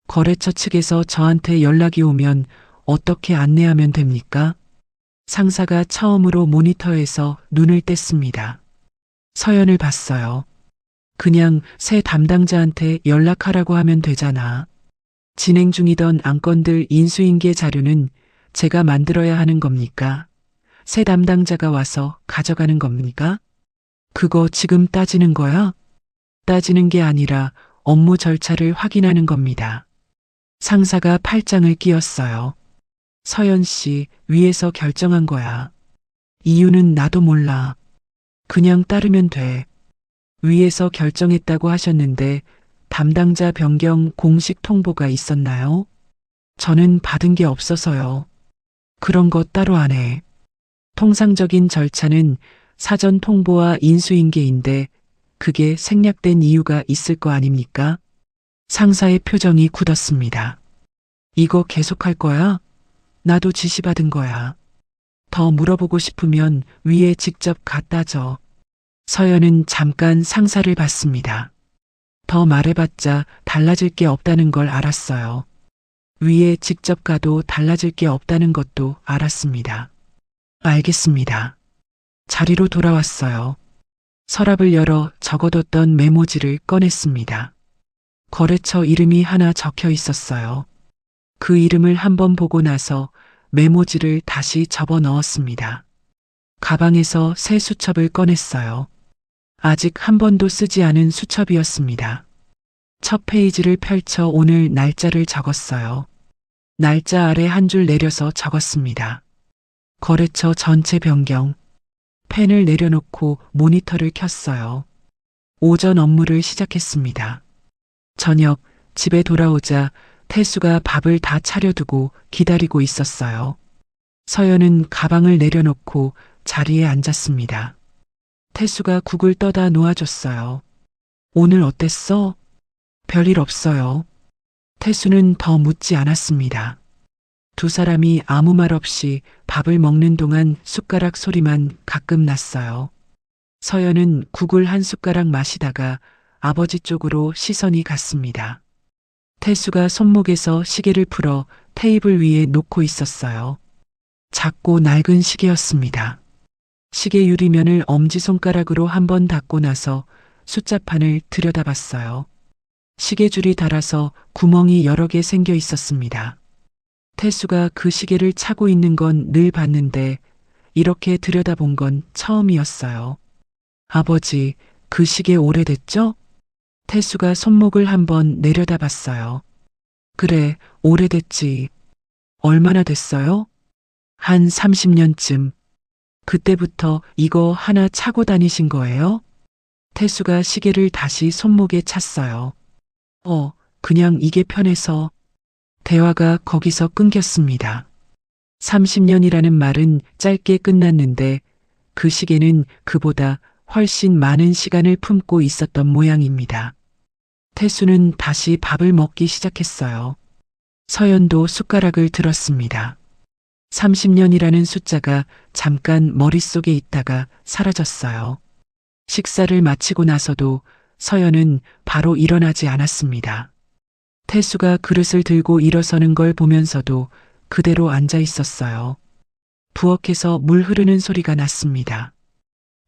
거래처 측에서 저한테 연락이 오면 어떻게 안내하면 됩니까? 상사가 처음으로 모니터에서 눈을 뗐습니다. 서연을 봤어요. 그냥 새 담당자한테 연락하라고 하면 되잖아. 진행 중이던 안건들 인수인계 자료는 제가 만들어야 하는 겁니까? 새 담당자가 와서 가져가는 겁니까? 그거 지금 따지는 거야? 따지는 게 아니라 업무 절차를 확인하는 겁니다. 상사가 팔짱을 끼웠어요. 서연 씨, 위에서 결정한 거야. 이유는 나도 몰라. 그냥 따르면 돼. 위에서 결정했다고 하셨는데 담당자 변경 공식 통보가 있었나요? 저는 받은 게 없어서요. 그런 거 따로 안 해. 통상적인 절차는 사전 통보와 인수인계인데 그게 생략된 이유가 있을 거 아닙니까? 상사의 표정이 굳었습니다. 이거 계속할 거야? 나도 지시받은 거야. 더 물어보고 싶으면 위에 직접 갖다 줘. 서연은 잠깐 상사를 봤습니다. 더 말해봤자 달라질 게 없다는 걸 알았어요. 위에 직접 가도 달라질 게 없다는 것도 알았습니다. 알겠습니다. 자리로 돌아왔어요. 서랍을 열어 적어뒀던 메모지를 꺼냈습니다. 거래처 이름이 하나 적혀 있었어요. 그 이름을 한번 보고 나서 메모지를 다시 접어 넣었습니다. 가방에서 새 수첩을 꺼냈어요. 아직 한 번도 쓰지 않은 수첩이었습니다. 첫 페이지를 펼쳐 오늘 날짜를 적었어요. 날짜 아래 한 줄 내려서 적었습니다. 거래처 전체 변경. 펜을 내려놓고 모니터를 켰어요. 오전 업무를 시작했습니다. 저녁 집에 돌아오자 태수가 밥을 다 차려두고 기다리고 있었어요. 서연은 가방을 내려놓고 자리에 앉았습니다. 태수가 국을 떠다 놓아줬어요. 오늘 어땠어? 별일 없어요. 태수는 더 묻지 않았습니다. 두 사람이 아무 말 없이 밥을 먹는 동안 숟가락 소리만 가끔 났어요. 서연은 국을 한 숟가락 마시다가 아버지 쪽으로 시선이 갔습니다. 태수가 손목에서 시계를 풀어 테이블 위에 놓고 있었어요. 작고 낡은 시계였습니다. 시계 유리면을 엄지손가락으로 한번 닦고 나서 숫자판을 들여다봤어요. 시계줄이 닳아서 구멍이 여러 개 생겨 있었습니다. 태수가 그 시계를 차고 있는 건 늘 봤는데 이렇게 들여다본 건 처음이었어요. 아버지, 그 시계 오래됐죠? 태수가 손목을 한번 내려다봤어요. 그래, 오래됐지. 얼마나 됐어요? 한 30년쯤. 그때부터 이거 하나 차고 다니신 거예요? 태수가 시계를 다시 손목에 찼어요. 그냥 이게 편해서. 대화가 거기서 끊겼습니다. 30년이라는 말은 짧게 끝났는데 그 시계는 그보다 훨씬 많은 시간을 품고 있었던 모양입니다. 태수는 다시 밥을 먹기 시작했어요. 서연도 숟가락을 들었습니다. 30년이라는 숫자가 잠깐 머릿속에 있다가 사라졌어요. 식사를 마치고 나서도 서연은 바로 일어나지 않았습니다. 태수가 그릇을 들고 일어서는 걸 보면서도 그대로 앉아 있었어요. 부엌에서 물 흐르는 소리가 났습니다.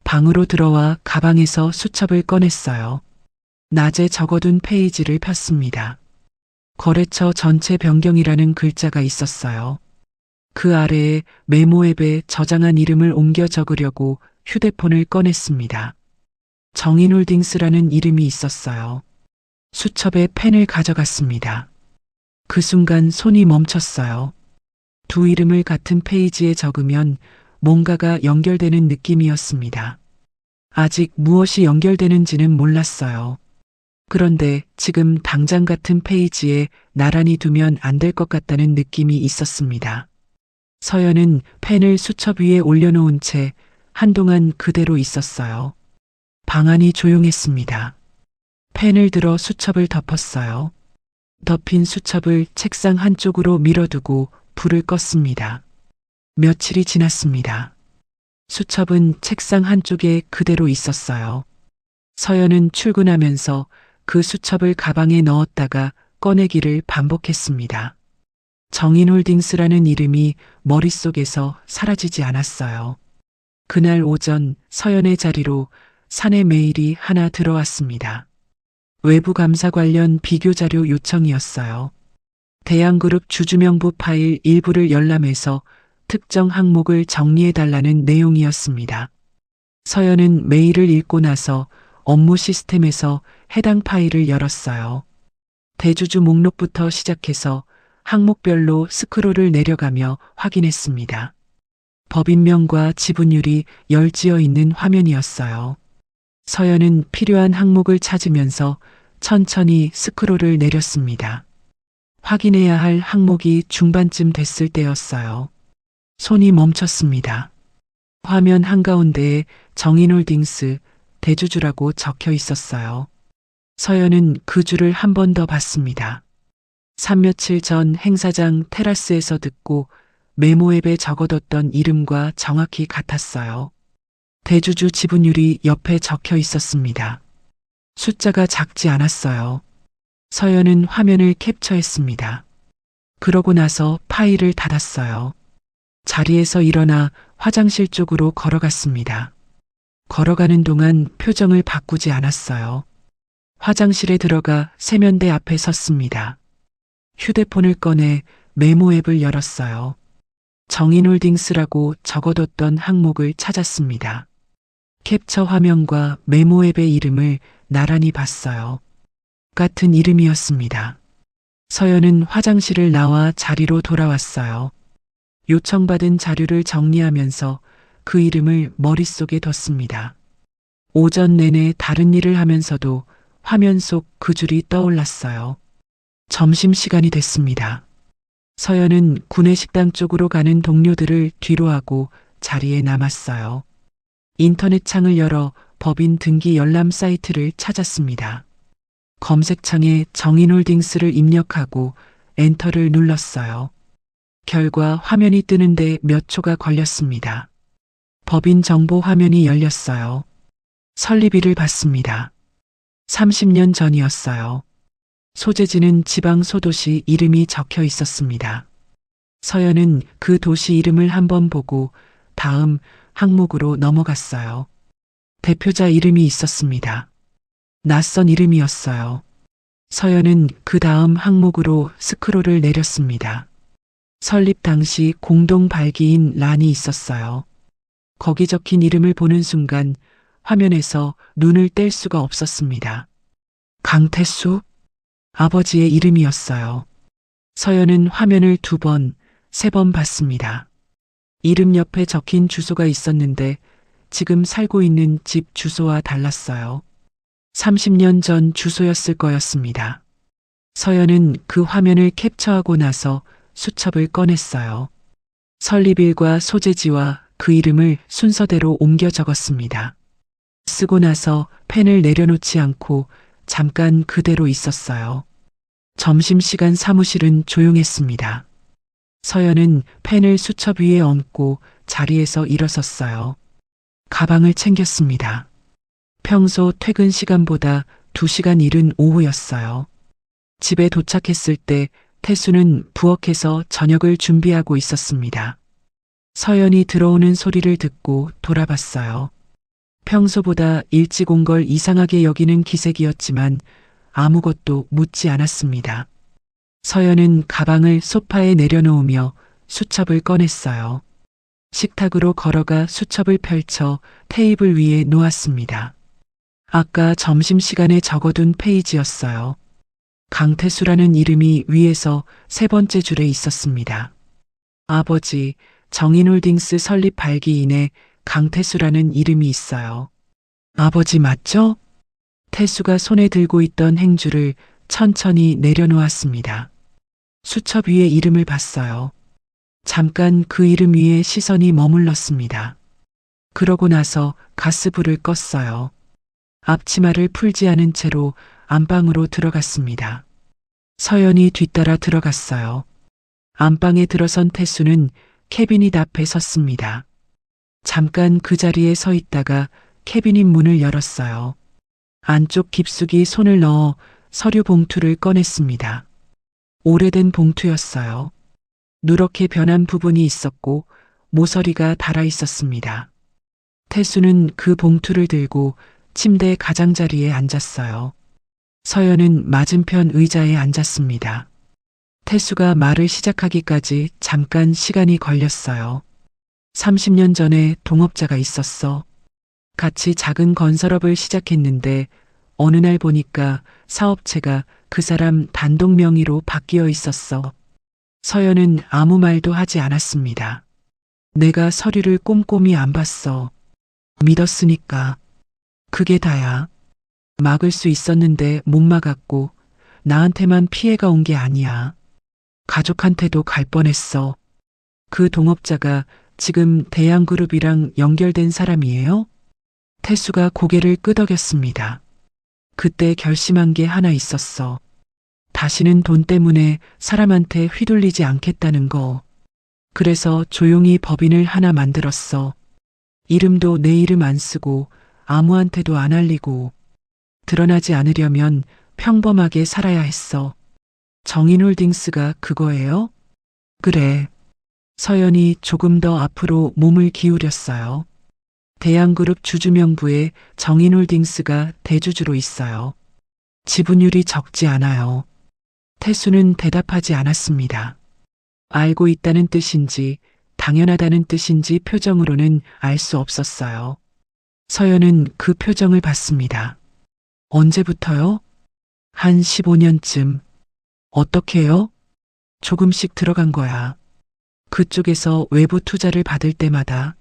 방으로 들어와 가방에서 수첩을 꺼냈어요. 낮에 적어둔 페이지를 폈습니다. 거래처 전체 변경이라는 글자가 있었어요. 그 아래에 메모 앱에 저장한 이름을 옮겨 적으려고 휴대폰을 꺼냈습니다. 정인홀딩스라는 이름이 있었어요. 수첩에 펜을 가져갔습니다. 그 순간 손이 멈췄어요. 두 이름을 같은 페이지에 적으면 뭔가가 연결되는 느낌이었습니다. 아직 무엇이 연결되는지는 몰랐어요. 그런데 지금 당장 같은 페이지에 나란히 두면 안 될 것 같다는 느낌이 있었습니다. 서연은 펜을 수첩 위에 올려놓은 채 한동안 그대로 있었어요. 방 안이 조용했습니다. 펜을 들어 수첩을 덮었어요. 덮인 수첩을 책상 한쪽으로 밀어두고 불을 껐습니다. 며칠이 지났습니다. 수첩은 책상 한쪽에 그대로 있었어요. 서연은 출근하면서 그 수첩을 가방에 넣었다가 꺼내기를 반복했습니다. 정인홀딩스라는 이름이 머릿속에서 사라지지 않았어요. 그날 오전 서연의 자리로 사내 메일이 하나 들어왔습니다. 외부 감사 관련 비교 자료 요청이었어요. 대양그룹 주주명부 파일 일부를 열람해서 특정 항목을 정리해달라는 내용이었습니다. 서연은 메일을 읽고 나서 업무 시스템에서 해당 파일을 열었어요. 대주주 목록부터 시작해서 항목별로 스크롤을 내려가며 확인했습니다. 법인명과 지분율이 열지어 있는 화면이었어요. 서연은 필요한 항목을 찾으면서 천천히 스크롤을 내렸습니다. 확인해야 할 항목이 중반쯤 됐을 때였어요. 손이 멈췄습니다. 화면 한가운데에 정인홀딩스 대주주라고 적혀 있었어요. 서연은 그 줄을 한 번 더 봤습니다. 3며칠 전 행사장 테라스에서 듣고 메모 앱에 적어뒀던 이름과 정확히 같았어요. 대주주 지분율이 옆에 적혀 있었습니다. 숫자가 작지 않았어요. 서연은 화면을 캡처했습니다. 그러고 나서 파일을 닫았어요. 자리에서 일어나 화장실 쪽으로 걸어갔습니다. 걸어가는 동안 표정을 바꾸지 않았어요. 화장실에 들어가 세면대 앞에 섰습니다. 휴대폰을 꺼내 메모 앱을 열었어요. 정인홀딩스라고 적어뒀던 항목을 찾았습니다. 캡처 화면과 메모 앱의 이름을 나란히 봤어요. 같은 이름이었습니다. 서연은 화장실을 나와 자리로 돌아왔어요. 요청받은 자료를 정리하면서 그 이름을 머릿속에 뒀습니다. 오전 내내 다른 일을 하면서도 화면 속 그 줄이 떠올랐어요. 점심시간이 됐습니다. 서연은 구내식당 쪽으로 가는 동료들을 뒤로 하고 자리에 남았어요. 인터넷 창을 열어 법인 등기 열람 사이트를 찾았습니다. 검색창에 정인홀딩스를 입력하고 엔터를 눌렀어요. 결과 화면이 뜨는데 몇 초가 걸렸습니다. 법인 정보 화면이 열렸어요. 설립일을 봤습니다. 30년 전이었어요. 소재지는 지방 소도시 이름이 적혀 있었습니다. 서연은 그 도시 이름을 한번 보고 다음 항목으로 넘어갔어요. 대표자 이름이 있었습니다. 낯선 이름이었어요. 서연은 그 다음 항목으로 스크롤을 내렸습니다. 설립 당시 공동 발기인 란이 있었어요. 거기 적힌 이름을 보는 순간 화면에서 눈을 뗄 수가 없었습니다. 강태수? 아버지의 이름이었어요. 서연은 화면을 2번, 3번 봤습니다. 이름 옆에 적힌 주소가 있었는데 지금 살고 있는 집 주소와 달랐어요. 30년 전 주소였을 거였습니다. 서연은 그 화면을 캡처하고 나서 수첩을 꺼냈어요. 설립일과 소재지와 그 이름을 순서대로 옮겨 적었습니다. 쓰고 나서 펜을 내려놓지 않고 잠깐 그대로 있었어요. 점심시간 사무실은 조용했습니다. 서연은 펜을 수첩 위에 얹고 자리에서 일어섰어요. 가방을 챙겼습니다. 평소 퇴근 시간보다 2시간 이른 오후였어요. 집에 도착했을 때 태수는 부엌에서 저녁을 준비하고 있었습니다. 서연이 들어오는 소리를 듣고 돌아봤어요. 평소보다 일찍 온 걸 이상하게 여기는 기색이었지만 아무것도 묻지 않았습니다. 서연은 가방을 소파에 내려놓으며 수첩을 꺼냈어요. 식탁으로 걸어가 수첩을 펼쳐 테이블 위에 놓았습니다. 아까 점심시간에 적어둔 페이지였어요. 강태수라는 이름이 위에서 3번째 줄에 있었습니다. 아버지, 정인홀딩스 설립 발기인에 강태수라는 이름이 있어요. 아버지 맞죠? 태수가 손에 들고 있던 행주를 천천히 내려놓았습니다. 수첩 위에 이름을 봤어요. 잠깐 그 이름 위에 시선이 머물렀습니다. 그러고 나서 가스불을 껐어요. 앞치마를 풀지 않은 채로 안방으로 들어갔습니다. 서연이 뒤따라 들어갔어요. 안방에 들어선 태수는 캐비닛 앞에 섰습니다. 잠깐 그 자리에 서 있다가 캐비닛 문을 열었어요. 안쪽 깊숙이 손을 넣어 서류 봉투를 꺼냈습니다. 오래된 봉투였어요. 누렇게 변한 부분이 있었고 모서리가 달아 있었습니다. 태수는 그 봉투를 들고 침대 가장자리에 앉았어요. 서연은 맞은편 의자에 앉았습니다. 태수가 말을 시작하기까지 잠깐 시간이 걸렸어요. 30년 전에 동업자가 있었어. 같이 작은 건설업을 시작했는데 어느 날 보니까 사업체가 그 사람 단독 명의로 바뀌어 있었어. 서연은 아무 말도 하지 않았습니다. 내가 서류를 꼼꼼히 안 봤어. 믿었으니까. 그게 다야. 막을 수 있었는데 못 막았고 나한테만 피해가 온 게 아니야. 가족한테도 갈 뻔했어. 그 동업자가 지금 대양그룹이랑 연결된 사람이에요? 태수가 고개를 끄덕였습니다. 그때 결심한 게 하나 있었어. 다시는 돈 때문에 사람한테 휘둘리지 않겠다는 거. 그래서 조용히 법인을 하나 만들었어. 이름도 내 이름 안 쓰고 아무한테도 안 알리고. 드러나지 않으려면 평범하게 살아야 했어. 정인홀딩스가 그거예요? 그래. 서연이 조금 더 앞으로 몸을 기울였어요. 대양그룹 주주명부에 정인홀딩스가 대주주로 있어요. 지분율이 적지 않아요. 태수는 대답하지 않았습니다. 알고 있다는 뜻인지 당연하다는 뜻인지 표정으로는 알 수 없었어요. 서연은 그 표정을 봤습니다. 언제부터요? 한 15년쯤. 어떻게요? 조금씩 들어간 거야. 그쪽에서 외부 투자를 받을 때마다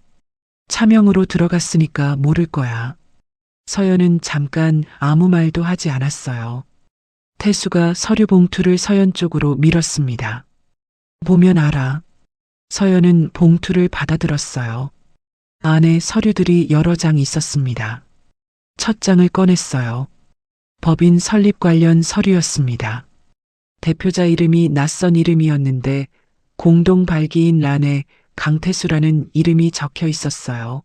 차명으로 들어갔으니까 모를 거야. 서연은 잠깐 아무 말도 하지 않았어요. 태수가 서류 봉투를 서연 쪽으로 밀었습니다. 보면 알아. 서연은 봉투를 받아들었어요. 안에 서류들이 여러 장 있었습니다. 첫 장을 꺼냈어요. 법인 설립 관련 서류였습니다. 대표자 이름이 낯선 이름이었는데 공동 발기인 란에 강태수라는 이름이 적혀 있었어요.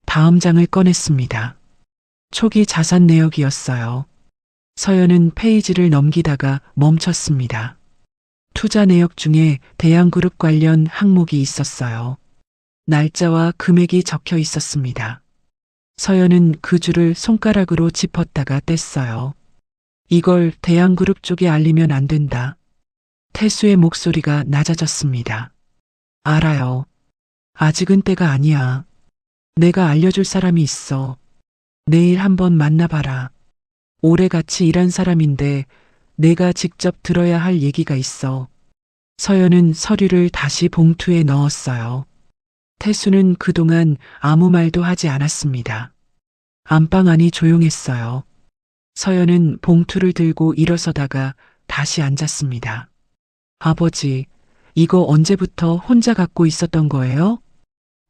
다음 장을 꺼냈습니다. 초기 자산 내역이었어요. 서연은 페이지를 넘기다가 멈췄습니다. 투자 내역 중에 대양그룹 관련 항목이 있었어요. 날짜와 금액이 적혀 있었습니다. 서연은 그 줄을 손가락으로 짚었다가 뗐어요. 이걸 대양그룹 쪽에 알리면 안 된다. 태수의 목소리가 낮아졌습니다. 알아요. 아직은 때가 아니야. 내가 알려줄 사람이 있어. 내일 한번 만나봐라. 오래 같이 일한 사람인데 내가 직접 들어야 할 얘기가 있어. 서연은 서류를 다시 봉투에 넣었어요. 태수는 그동안 아무 말도 하지 않았습니다. 안방 안이 조용했어요. 서연은 봉투를 들고 일어서다가 다시 앉았습니다. 아버지, 이거 언제부터 혼자 갖고 있었던 거예요?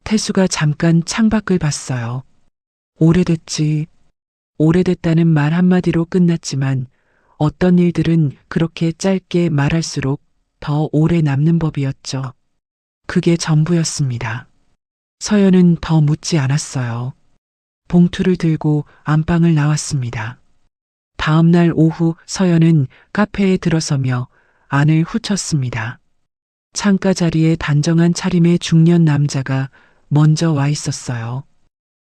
태수가 잠깐 창밖을 봤어요. 오래됐지. 오래됐다는 말 한마디로 끝났지만 어떤 일들은 그렇게 짧게 말할수록 더 오래 남는 법이었죠. 그게 전부였습니다. 서연은 더 묻지 않았어요. 봉투를 들고 안방을 나왔습니다. 다음 날 오후 서연은 카페에 들어서며 안을 후쳤습니다. 창가 자리에 단정한 차림의 중년 남자가 먼저 와 있었어요.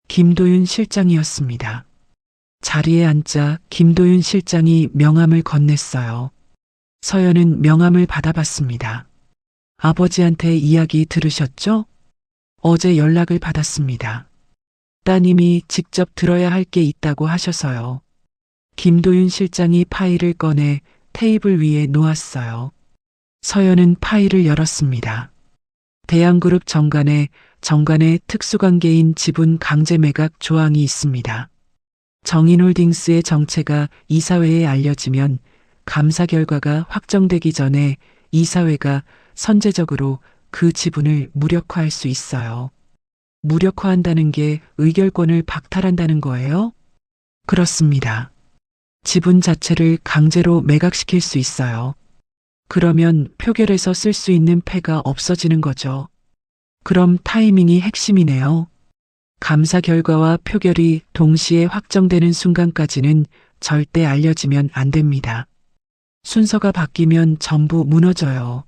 김도윤 실장이었습니다. 자리에 앉자 김도윤 실장이 명함을 건넸어요. 서연은 명함을 받아봤습니다. 아버지한테 이야기 들으셨죠? 어제 연락을 받았습니다. 따님이 직접 들어야 할 게 있다고 하셔서요. 김도윤 실장이 파일을 꺼내 테이블 위에 놓았어요. 서연은 파일을 열었습니다. 대양그룹 정관의 특수관계인 지분 강제 매각 조항이 있습니다. 정인홀딩스의 정체가 이사회에 알려지면 감사 결과가 확정되기 전에 이사회가 선제적으로 그 지분을 무력화할 수 있어요. 무력화한다는 게 의결권을 박탈한다는 거예요? 그렇습니다. 지분 자체를 강제로 매각시킬 수 있어요. 그러면 표결에서 쓸 수 있는 패가 없어지는 거죠. 그럼 타이밍이 핵심이네요. 감사 결과와 표결이 동시에 확정되는 순간까지는 절대 알려지면 안 됩니다. 순서가 바뀌면 전부 무너져요.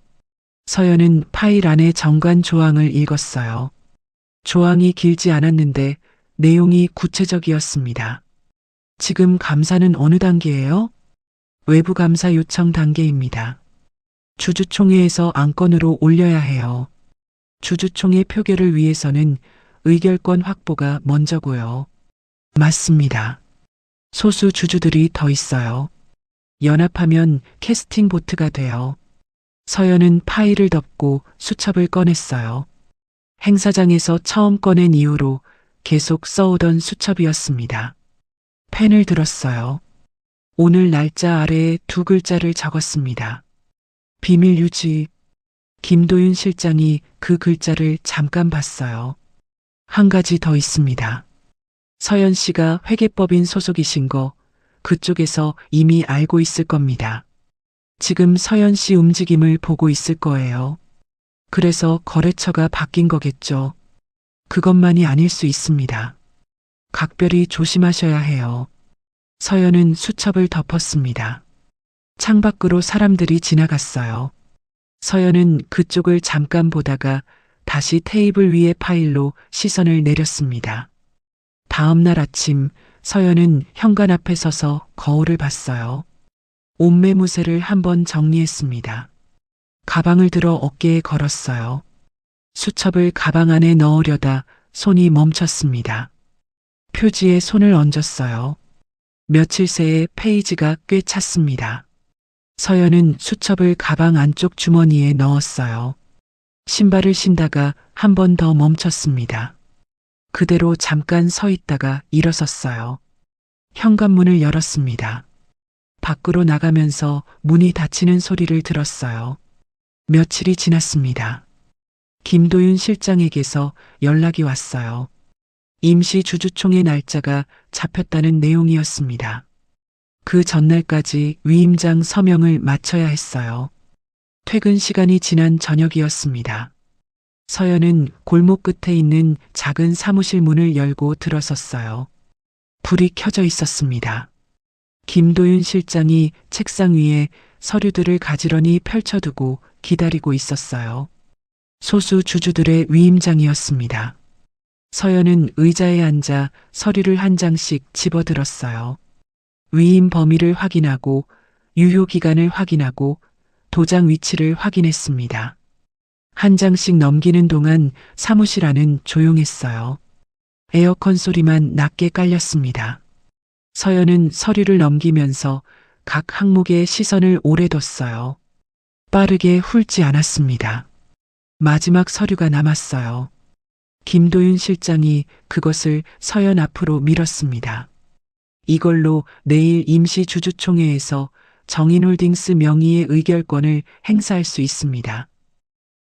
서연은 파일 안에 정관 조항을 읽었어요. 조항이 길지 않았는데 내용이 구체적이었습니다. 지금 감사는 어느 단계예요? 외부 감사 요청 단계입니다. 주주총회에서 안건으로 올려야 해요. 주주총회 표결을 위해서는 의결권 확보가 먼저고요. 맞습니다. 소수 주주들이 더 있어요. 연합하면 캐스팅 보트가 돼요. 서연은 파일을 덮고 수첩을 꺼냈어요. 행사장에서 처음 꺼낸 이후로 계속 써오던 수첩이었습니다. 펜을 들었어요. 오늘 날짜 아래에 두 글자를 적었습니다. 비밀 유지. 김도윤 실장이 그 글자를 잠깐 봤어요. 한 가지 더 있습니다. 서연 씨가 회계법인 소속이신 거 그쪽에서 이미 알고 있을 겁니다. 지금 서연 씨 움직임을 보고 있을 거예요. 그래서 거래처가 바뀐 거겠죠. 그것만이 아닐 수 있습니다. 각별히 조심하셔야 해요. 서연은 수첩을 덮었습니다. 창밖으로 사람들이 지나갔어요. 서연은 그쪽을 잠깐 보다가 다시 테이블 위의 파일로 시선을 내렸습니다. 다음 날 아침 서연은 현관 앞에 서서 거울을 봤어요. 옷매무새를 한번 정리했습니다. 가방을 들어 어깨에 걸었어요. 수첩을 가방 안에 넣으려다 손이 멈췄습니다. 표지에 손을 얹었어요. 며칠 새에 페이지가 꽤 찼습니다. 서연은 수첩을 가방 안쪽 주머니에 넣었어요. 신발을 신다가 한 번 더 멈췄습니다. 그대로 잠깐 서 있다가 일어섰어요. 현관문을 열었습니다. 밖으로 나가면서 문이 닫히는 소리를 들었어요. 며칠이 지났습니다. 김도윤 실장에게서 연락이 왔어요. 임시 주주총회 날짜가 잡혔다는 내용이었습니다. 그 전날까지 위임장 서명을 마쳐야 했어요. 퇴근 시간이 지난 저녁이었습니다. 서연은 골목 끝에 있는 작은 사무실 문을 열고 들어섰어요. 불이 켜져 있었습니다. 김도윤 실장이 책상 위에 서류들을 가지런히 펼쳐두고 기다리고 있었어요. 소수 주주들의 위임장이었습니다. 서연은 의자에 앉아 서류를 한 장씩 집어들었어요. 위임 범위를 확인하고 유효 기간을 확인하고 도장 위치를 확인했습니다. 한 장씩 넘기는 동안 사무실 안은 조용했어요. 에어컨 소리만 낮게 깔렸습니다. 서연은 서류를 넘기면서 각 항목에 시선을 오래 뒀어요. 빠르게 훑지 않았습니다. 마지막 서류가 남았어요. 김도윤 실장이 그것을 서연 앞으로 밀었습니다. 이걸로 내일 임시 주주총회에서 정인홀딩스 명의의 의결권을 행사할 수 있습니다.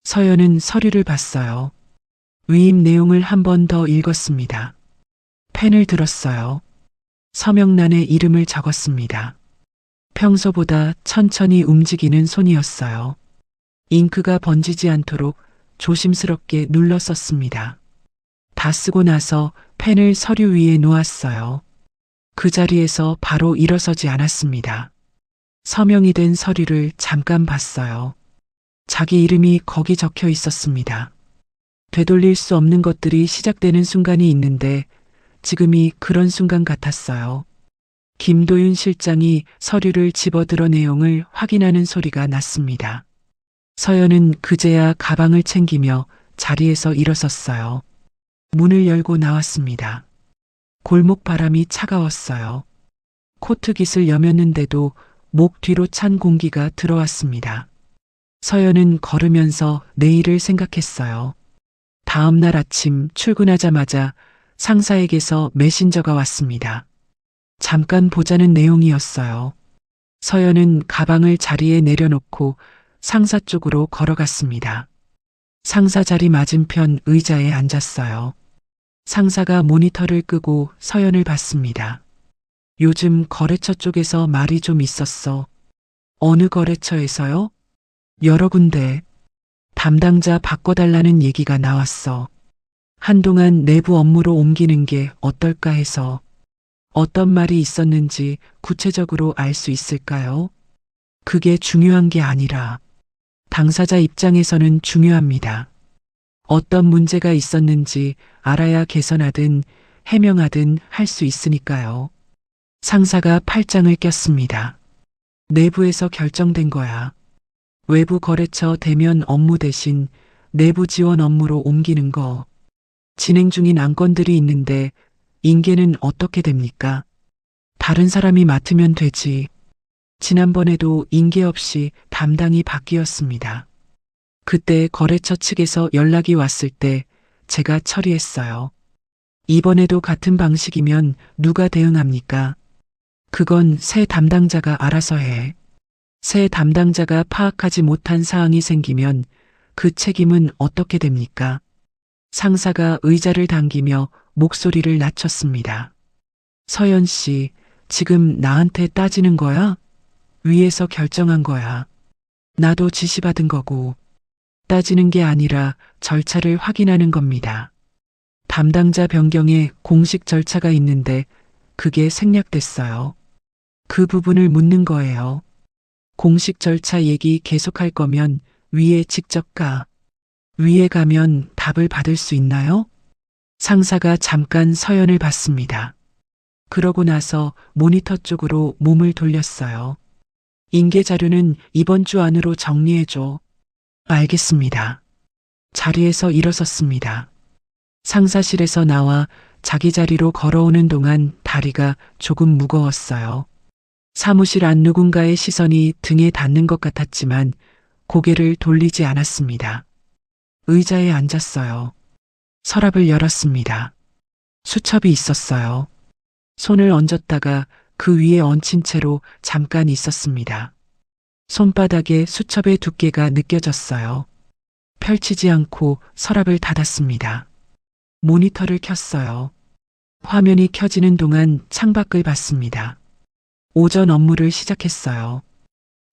서연은 서류를 봤어요. 위임 내용을 한 번 더 읽었습니다. 펜을 들었어요. 서명란에 이름을 적었습니다. 평소보다 천천히 움직이는 손이었어요. 잉크가 번지지 않도록 조심스럽게 눌러 썼습니다. 다 쓰고 나서 펜을 서류 위에 놓았어요. 그 자리에서 바로 일어서지 않았습니다. 서명이 된 서류를 잠깐 봤어요. 자기 이름이 거기 적혀 있었습니다. 되돌릴 수 없는 것들이 시작되는 순간이 있는데 지금이 그런 순간 같았어요. 김도윤 실장이 서류를 집어들어 내용을 확인하는 소리가 났습니다. 서연은 그제야 가방을 챙기며 자리에서 일어섰어요. 문을 열고 나왔습니다. 골목 바람이 차가웠어요. 코트깃을 여몄는데도 목 뒤로 찬 공기가 들어왔습니다. 서연은 걸으면서 내일을 생각했어요. 다음 날 아침 출근하자마자 상사에게서 메신저가 왔습니다. 잠깐 보자는 내용이었어요. 서연은 가방을 자리에 내려놓고 상사 쪽으로 걸어갔습니다. 상사 자리 맞은편 의자에 앉았어요. 상사가 모니터를 끄고 서연을 봤습니다. 요즘 거래처 쪽에서 말이 좀 있었어. 어느 거래처에서요? 여러 군데. 담당자 바꿔달라는 얘기가 나왔어. 한동안 내부 업무로 옮기는 게 어떨까 해서. 어떤 말이 있었는지 구체적으로 알 수 있을까요? 그게 중요한 게 아니라 당사자 입장에서는 중요합니다. 어떤 문제가 있었는지 알아야 개선하든 해명하든 할 수 있으니까요. 상사가 팔짱을 꼈습니다. 내부에서 결정된 거야. 외부 거래처 대면 업무 대신 내부 지원 업무로 옮기는 거. 진행 중인 안건들이 있는데 인계는 어떻게 됩니까? 다른 사람이 맡으면 되지. 지난번에도 인계 없이 담당이 바뀌었습니다. 그때 거래처 측에서 연락이 왔을 때 제가 처리했어요. 이번에도 같은 방식이면 누가 대응합니까? 그건 새 담당자가 알아서 해. 새 담당자가 파악하지 못한 사항이 생기면 그 책임은 어떻게 됩니까? 상사가 의자를 당기며 목소리를 낮췄습니다. 서연 씨, 지금 나한테 따지는 거야? 위에서 결정한 거야. 나도 지시받은 거고. 따지는 게 아니라 절차를 확인하는 겁니다. 담당자 변경에 공식 절차가 있는데 그게 생략됐어요. 그 부분을 묻는 거예요. 공식 절차 얘기 계속할 거면 위에 직접 가. 위에 가면 답을 받을 수 있나요? 상사가 잠깐 서연을 봤습니다. 그러고 나서 모니터 쪽으로 몸을 돌렸어요. 인계 자료는 이번 주 안으로 정리해줘. 알겠습니다. 자리에서 일어섰습니다. 상사실에서 나와 자기 자리로 걸어오는 동안 다리가 조금 무거웠어요. 사무실 안 누군가의 시선이 등에 닿는 것 같았지만 고개를 돌리지 않았습니다. 의자에 앉았어요. 서랍을 열었습니다. 수첩이 있었어요. 손을 얹었다가 그 위에 얹힌 채로 잠깐 있었습니다. 손바닥에 수첩의 두께가 느껴졌어요. 펼치지 않고 서랍을 닫았습니다. 모니터를 켰어요. 화면이 켜지는 동안 창밖을 봤습니다. 오전 업무를 시작했어요.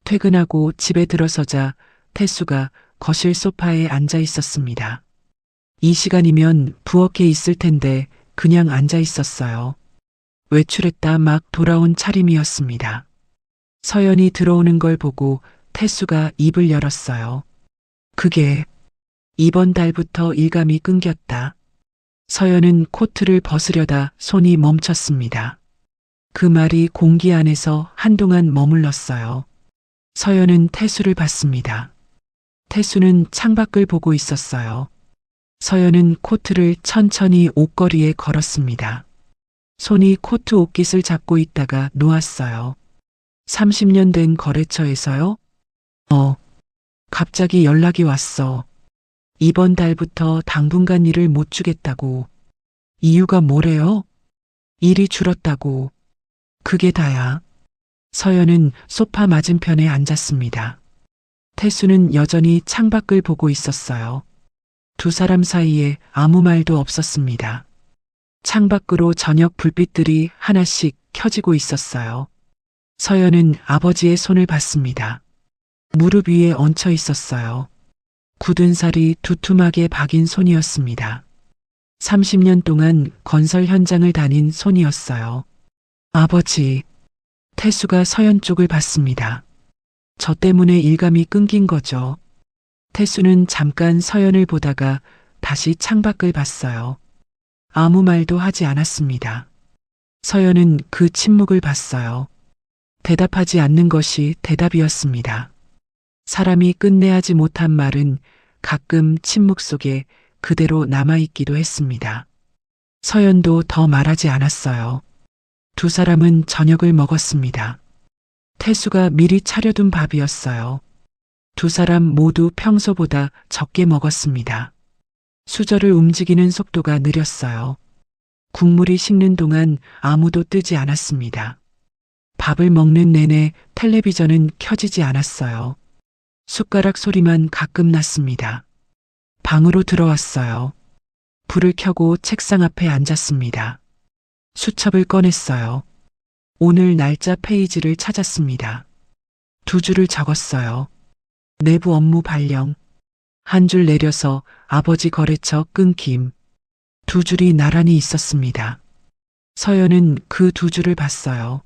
퇴근하고 집에 들어서자 태수가 거실 소파에 앉아 있었습니다. 이 시간이면 부엌에 있을 텐데 그냥 앉아 있었어요. 외출했다 막 돌아온 차림이었습니다. 서연이 들어오는 걸 보고 태수가 입을 열었어요. 그게 이번 달부터 일감이 끊겼다. 서연은 코트를 벗으려다 손이 멈췄습니다. 그 말이 공기 안에서 한동안 머물렀어요. 서연은 태수를 봤습니다. 태수는 창밖을 보고 있었어요. 서연은 코트를 천천히 옷걸이에 걸었습니다. 손이 코트 옷깃을 잡고 있다가 놓았어요. 30년 된 거래처에서요? 갑자기 연락이 왔어. 이번 달부터 당분간 일을 못 주겠다고. 이유가 뭐래요? 일이 줄었다고. 그게 다야. 서연은 소파 맞은편에 앉았습니다. 태수는 여전히 창밖을 보고 있었어요. 두 사람 사이에 아무 말도 없었습니다. 창밖으로 저녁 불빛들이 하나씩 켜지고 있었어요. 서연은 아버지의 손을 봤습니다. 무릎 위에 얹혀 있었어요. 굳은 살이 두툼하게 박인 손이었습니다. 30년 동안 건설 현장을 다닌 손이었어요. 아버지, 태수가 서연 쪽을 봤습니다. 저 때문에 일감이 끊긴 거죠. 태수는 잠깐 서연을 보다가 다시 창밖을 봤어요. 아무 말도 하지 않았습니다. 서연은 그 침묵을 봤어요. 대답하지 않는 것이 대답이었습니다. 사람이 끝내하지 못한 말은 가끔 침묵 속에 그대로 남아있기도 했습니다. 서연도 더 말하지 않았어요. 두 사람은 저녁을 먹었습니다. 태수가 미리 차려둔 밥이었어요. 두 사람 모두 평소보다 적게 먹었습니다. 수저를 움직이는 속도가 느렸어요. 국물이 식는 동안 아무도 뜨지 않았습니다. 밥을 먹는 내내 텔레비전은 켜지지 않았어요. 숟가락 소리만 가끔 났습니다. 방으로 들어왔어요. 불을 켜고 책상 앞에 앉았습니다. 수첩을 꺼냈어요. 오늘 날짜 페이지를 찾았습니다. 두 줄을 적었어요. 내부 업무 발령. 한 줄 내려서 아버지 거래처 끊김. 두 줄이 나란히 있었습니다. 서연은 그 두 줄을 봤어요.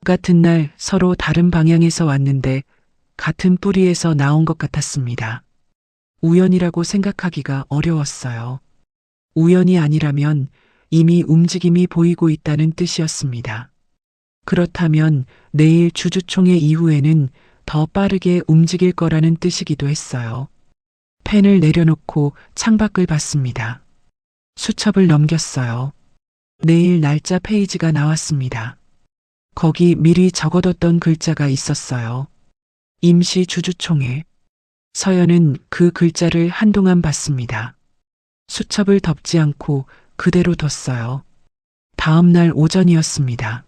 같은 날 서로 다른 방향에서 왔는데 같은 뿌리에서 나온 것 같았습니다. 우연이라고 생각하기가 어려웠어요. 우연이 아니라면 이미 움직임이 보이고 있다는 뜻이었습니다. 그렇다면 내일 주주총회 이후에는 더 빠르게 움직일 거라는 뜻이기도 했어요. 펜을 내려놓고 창밖을 봤습니다. 수첩을 넘겼어요. 내일 날짜 페이지가 나왔습니다. 거기 미리 적어뒀던 글자가 있었어요. 임시 주주총회. 서연은 그 글자를 한동안 봤습니다. 수첩을 덮지 않고 그대로 뒀어요. 다음 날 오전이었습니다.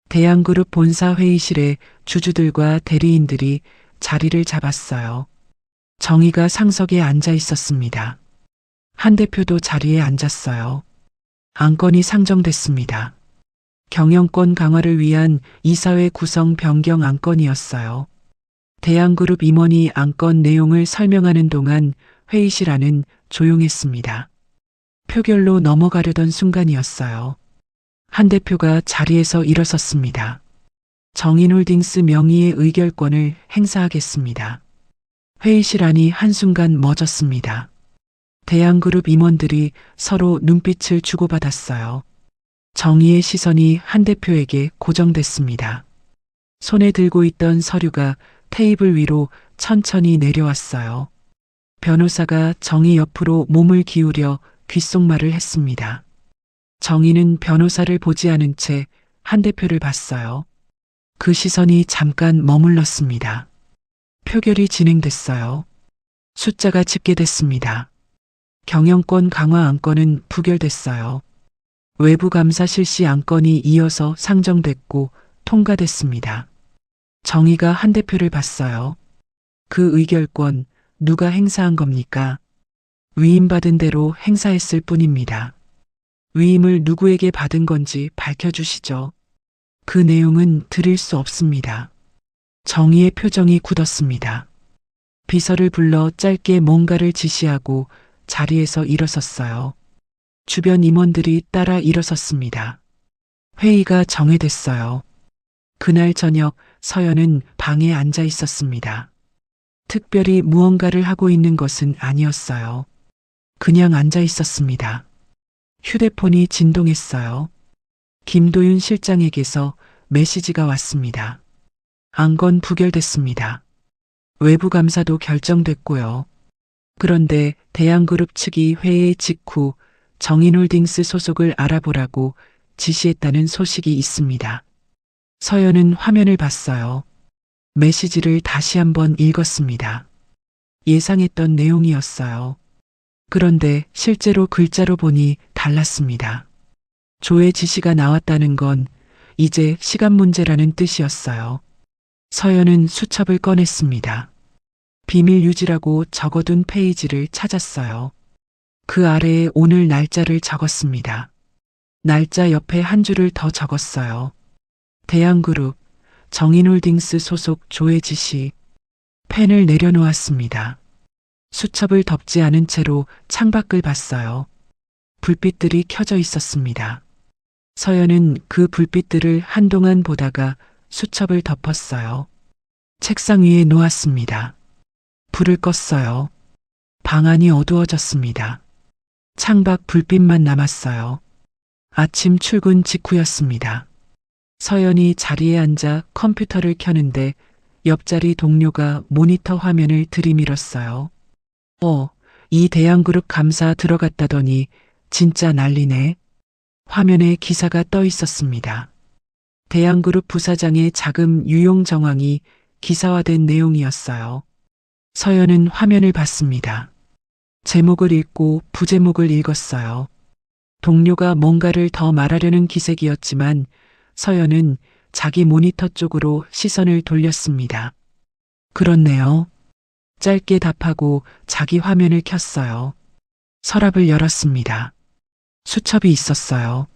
대양그룹 본사 회의실에 주주들과 대리인들이 자리를 잡았어요. 정의가 상석에 앉아 있었습니다. 한 대표도 자리에 앉았어요. 안건이 상정됐습니다. 경영권 강화를 위한 이사회 구성 변경 안건이었어요. 대양그룹 임원이 안건 내용을 설명하는 동안 회의실 안은 조용했습니다. 표결로 넘어가려던 순간이었어요. 한 대표가 자리에서 일어섰습니다. 정인홀딩스 명의의 의결권을 행사하겠습니다. 회의실 안이 한순간 멎었습니다. 대양그룹 임원들이 서로 눈빛을 주고받았어요. 정의의 시선이 한 대표에게 고정됐습니다. 손에 들고 있던 서류가 테이블 위로 천천히 내려왔어요. 변호사가 정의 옆으로 몸을 기울여 귓속말을 했습니다. 정의는 변호사를 보지 않은 채 한 대표를 봤어요. 그 시선이 잠깐 머물렀습니다. 표결이 진행됐어요. 숫자가 집계됐습니다. 경영권 강화 안건은 부결됐어요. 외부 감사 실시 안건이 이어서 상정됐고 통과됐습니다. 정의가 한 대표를 봤어요. 그 의결권 누가 행사한 겁니까? 위임받은 대로 행사했을 뿐입니다. 위임을 누구에게 받은 건지 밝혀주시죠. 그 내용은 드릴 수 없습니다. 정의의 표정이 굳었습니다. 비서를 불러 짧게 뭔가를 지시하고 자리에서 일어섰어요. 주변 임원들이 따라 일어섰습니다. 회의가 정회됐어요. 그날 저녁 서연은 방에 앉아 있었습니다. 특별히 무언가를 하고 있는 것은 아니었어요. 그냥 앉아 있었습니다. 휴대폰이 진동했어요. 김도윤 실장에게서 메시지가 왔습니다. 안건 부결됐습니다. 외부 감사도 결정됐고요. 그런데 대양그룹 측이 회의 직후 정인홀딩스 소속을 알아보라고 지시했다는 소식이 있습니다. 서연은 화면을 봤어요. 메시지를 다시 한번 읽었습니다. 예상했던 내용이었어요. 그런데 실제로 글자로 보니 달랐습니다. 조의 지시가 나왔다는 건 이제 시간 문제라는 뜻이었어요. 서연은 수첩을 꺼냈습니다. 비밀 유지라고 적어둔 페이지를 찾았어요. 그 아래에 오늘 날짜를 적었습니다. 날짜 옆에 한 줄을 더 적었어요. 대양그룹, 정인홀딩스 소속 조의 지시. 펜을 내려놓았습니다. 수첩을 덮지 않은 채로 창밖을 봤어요. 불빛들이 켜져 있었습니다. 서연은 그 불빛들을 한동안 보다가 수첩을 덮었어요. 책상 위에 놓았습니다. 불을 껐어요. 방 안이 어두워졌습니다. 창밖 불빛만 남았어요. 아침 출근 직후였습니다. 서연이 자리에 앉아 컴퓨터를 켜는데 옆자리 동료가 모니터 화면을 들이밀었어요. 이 대양그룹 감사 들어갔다더니 진짜 난리네. 화면에 기사가 떠 있었습니다. 대양그룹 부사장의 자금 유용 정황이 기사화된 내용이었어요. 서연은 화면을 봤습니다. 제목을 읽고 부제목을 읽었어요. 동료가 뭔가를 더 말하려는 기색이었지만 서연은 자기 모니터 쪽으로 시선을 돌렸습니다. 그렇네요. 짧게 답하고 자기 화면을 켰어요. 서랍을 열었습니다. 수첩이 있었어요.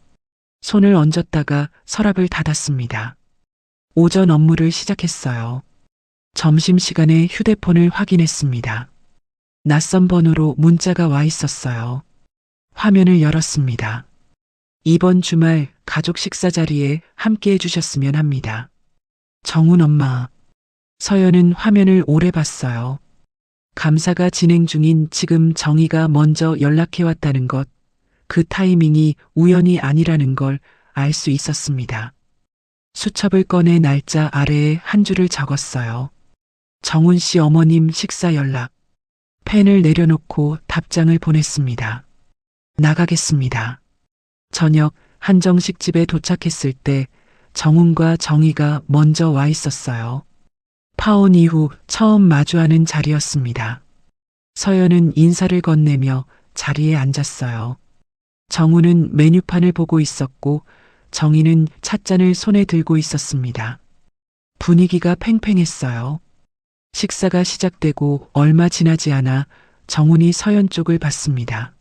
손을 얹었다가 서랍을 닫았습니다. 오전 업무를 시작했어요. 점심시간에 휴대폰을 확인했습니다. 낯선 번호로 문자가 와 있었어요. 화면을 열었습니다. 이번 주말 가족 식사 자리에 함께 해주셨으면 합니다. 정훈 엄마. 서연은 화면을 오래 봤어요. 감사가 진행 중인 지금 정의가 먼저 연락해왔다는 것, 그 타이밍이 우연이 아니라는 걸 알 수 있었습니다. 수첩을 꺼내 날짜 아래에 한 줄을 적었어요. 정훈 씨 어머님 식사 연락. 펜을 내려놓고 답장을 보냈습니다. 나가겠습니다. 저녁 한정식 집에 도착했을 때 정훈과 정의가 먼저 와 있었어요. 파혼 이후 처음 마주하는 자리였습니다. 서연은 인사를 건네며 자리에 앉았어요. 정훈은 메뉴판을 보고 있었고 정의는 찻잔을 손에 들고 있었습니다. 분위기가 팽팽했어요. 식사가 시작되고 얼마 지나지 않아 정훈이 서연 쪽을 봤습니다.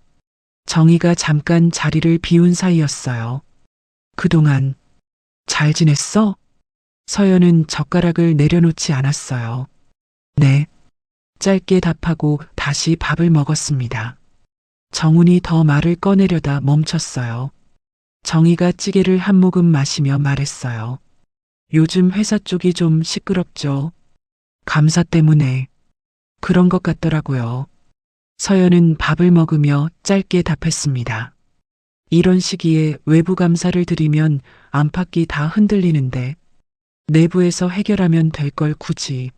정의가 잠깐 자리를 비운 사이였어요. 그동안 잘 지냈어? 서연은 젓가락을 내려놓지 않았어요. 네. 짧게 답하고 다시 밥을 먹었습니다. 정훈이 더 말을 꺼내려다 멈췄어요. 정의가 찌개를 한 모금 마시며 말했어요. 요즘 회사 쪽이 좀 시끄럽죠. 감사 때문에 그런 것 같더라고요. 서연은 밥을 먹으며 짧게 답했습니다. 이런 시기에 외부 감사를 드리면 안팎이 다 흔들리는데 내부에서 해결하면 될 걸 굳이.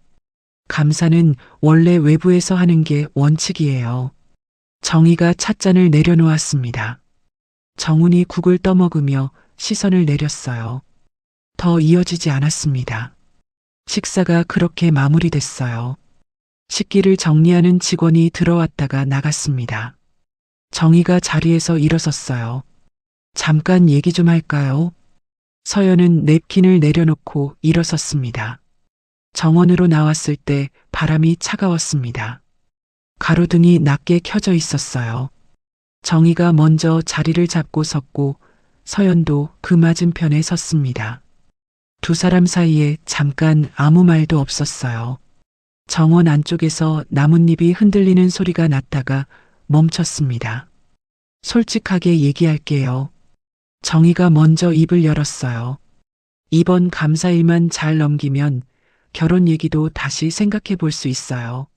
감사는 원래 외부에서 하는 게 원칙이에요. 정희가 찻잔을 내려놓았습니다. 정훈이 국을 떠먹으며 시선을 내렸어요. 더 이어지지 않았습니다. 식사가 그렇게 마무리됐어요. 식기를 정리하는 직원이 들어왔다가 나갔습니다. 정희가 자리에서 일어섰어요. 잠깐 얘기 좀 할까요? 서연은 냅킨을 내려놓고 일어섰습니다. 정원으로 나왔을 때 바람이 차가웠습니다. 가로등이 낮게 켜져 있었어요. 정희가 먼저 자리를 잡고 섰고 서연도 그 맞은편에 섰습니다. 두 사람 사이에 잠깐 아무 말도 없었어요. 정원 안쪽에서 나뭇잎이 흔들리는 소리가 났다가 멈췄습니다. 솔직하게 얘기할게요. 정희가 먼저 입을 열었어요. 이번 감사일만 잘 넘기면 결혼 얘기도 다시 생각해 볼 수 있어요.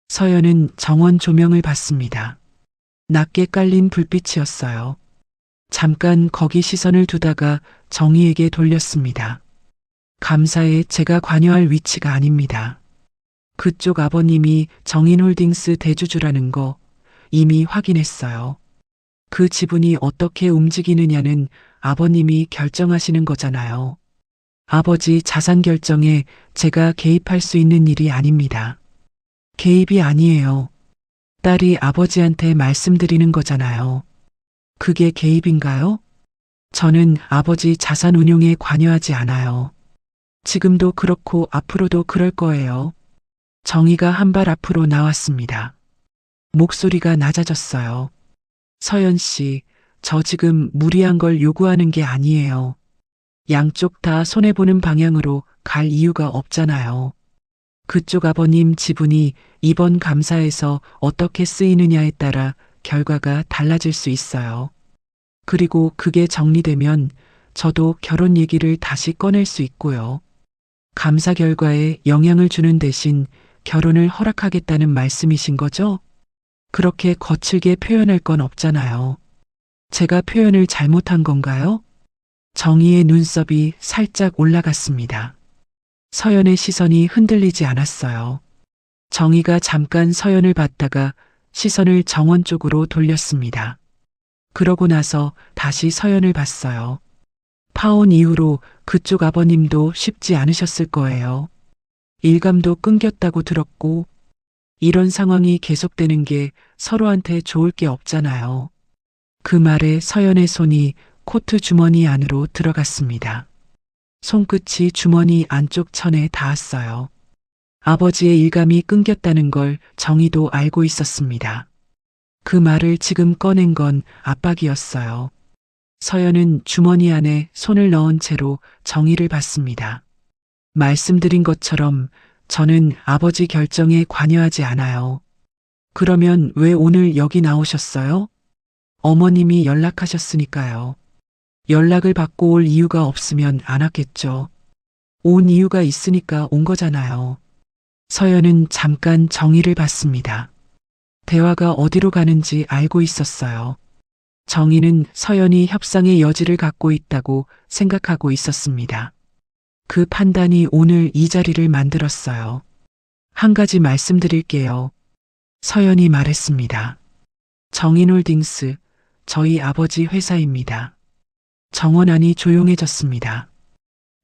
서연은 정원 조명을 봤습니다. 낮게 깔린 불빛이었어요. 잠깐 거기 시선을 두다가 정희에게 돌렸습니다. 감사에 제가 관여할 위치가 아닙니다. 그쪽 아버님이 정인홀딩스 대주주라는 거 이미 확인했어요. 그 지분이 어떻게 움직이느냐는 아버님이 결정하시는 거잖아요. 아버지 자산 결정에 제가 개입할 수 있는 일이 아닙니다. 개입이 아니에요. 딸이 아버지한테 말씀드리는 거잖아요. 그게 개입인가요? 저는 아버지 자산 운용에 관여하지 않아요. 지금도 그렇고 앞으로도 그럴 거예요. 정희가 한 발 앞으로 나왔습니다. 목소리가 낮아졌어요. 서연 씨, 저 지금 무리한 걸 요구하는 게 아니에요. 양쪽 다 손해보는 방향으로 갈 이유가 없잖아요. 그쪽 아버님 지분이 이번 감사에서 어떻게 쓰이느냐에 따라 결과가 달라질 수 있어요. 그리고 그게 정리되면 저도 결혼 얘기를 다시 꺼낼 수 있고요. 감사 결과에 영향을 주는 대신 결혼을 허락하겠다는 말씀이신 거죠? 그렇게 거칠게 표현할 건 없잖아요. 제가 표현을 잘못한 건가요? 정희의 눈썹이 살짝 올라갔습니다. 서연의 시선이 흔들리지 않았어요. 정희가 잠깐 서연을 봤다가 시선을 정원 쪽으로 돌렸습니다. 그러고 나서 다시 서연을 봤어요. 파혼 이후로 그쪽 아버님도 쉽지 않으셨을 거예요. 일감도 끊겼다고 들었고, 이런 상황이 계속되는 게 서로한테 좋을 게 없잖아요. 그 말에 서연의 손이 코트 주머니 안으로 들어갔습니다. 손끝이 주머니 안쪽 천에 닿았어요. 아버지의 일감이 끊겼다는 걸 정희도 알고 있었습니다. 그 말을 지금 꺼낸 건 압박이었어요. 서연은 주머니 안에 손을 넣은 채로 정희를 봤습니다. 말씀드린 것처럼 저는 아버지 결정에 관여하지 않아요. 그러면 왜 오늘 여기 나오셨어요? 어머님이 연락하셨으니까요. 연락을 받고 올 이유가 없으면 안 왔겠죠. 온 이유가 있으니까 온 거잖아요. 서연은 잠깐 정희를 봤습니다. 대화가 어디로 가는지 알고 있었어요. 정희는 서연이 협상의 여지를 갖고 있다고 생각하고 있었습니다. 그 판단이 오늘 이 자리를 만들었어요. 한 가지 말씀드릴게요. 서연이 말했습니다. 정인홀딩스, 저희 아버지 회사입니다. 정원 안이 조용해졌습니다.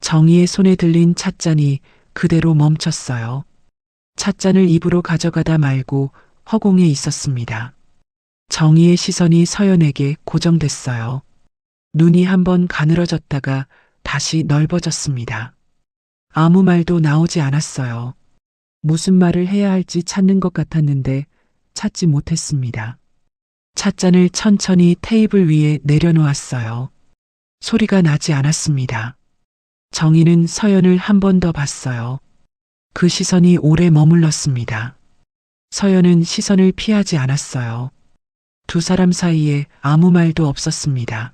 정희의 손에 들린 찻잔이 그대로 멈췄어요. 찻잔을 입으로 가져가다 말고 허공에 있었습니다. 정희의 시선이 서연에게 고정됐어요. 눈이 한번 가늘어졌다가 다시 넓어졌습니다. 아무 말도 나오지 않았어요. 무슨 말을 해야 할지 찾는 것 같았는데 찾지 못했습니다. 찻잔을 천천히 테이블 위에 내려놓았어요. 소리가 나지 않았습니다. 정희는 서연을 한 번 더 봤어요. 그 시선이 오래 머물렀습니다. 서연은 시선을 피하지 않았어요. 두 사람 사이에 아무 말도 없었습니다.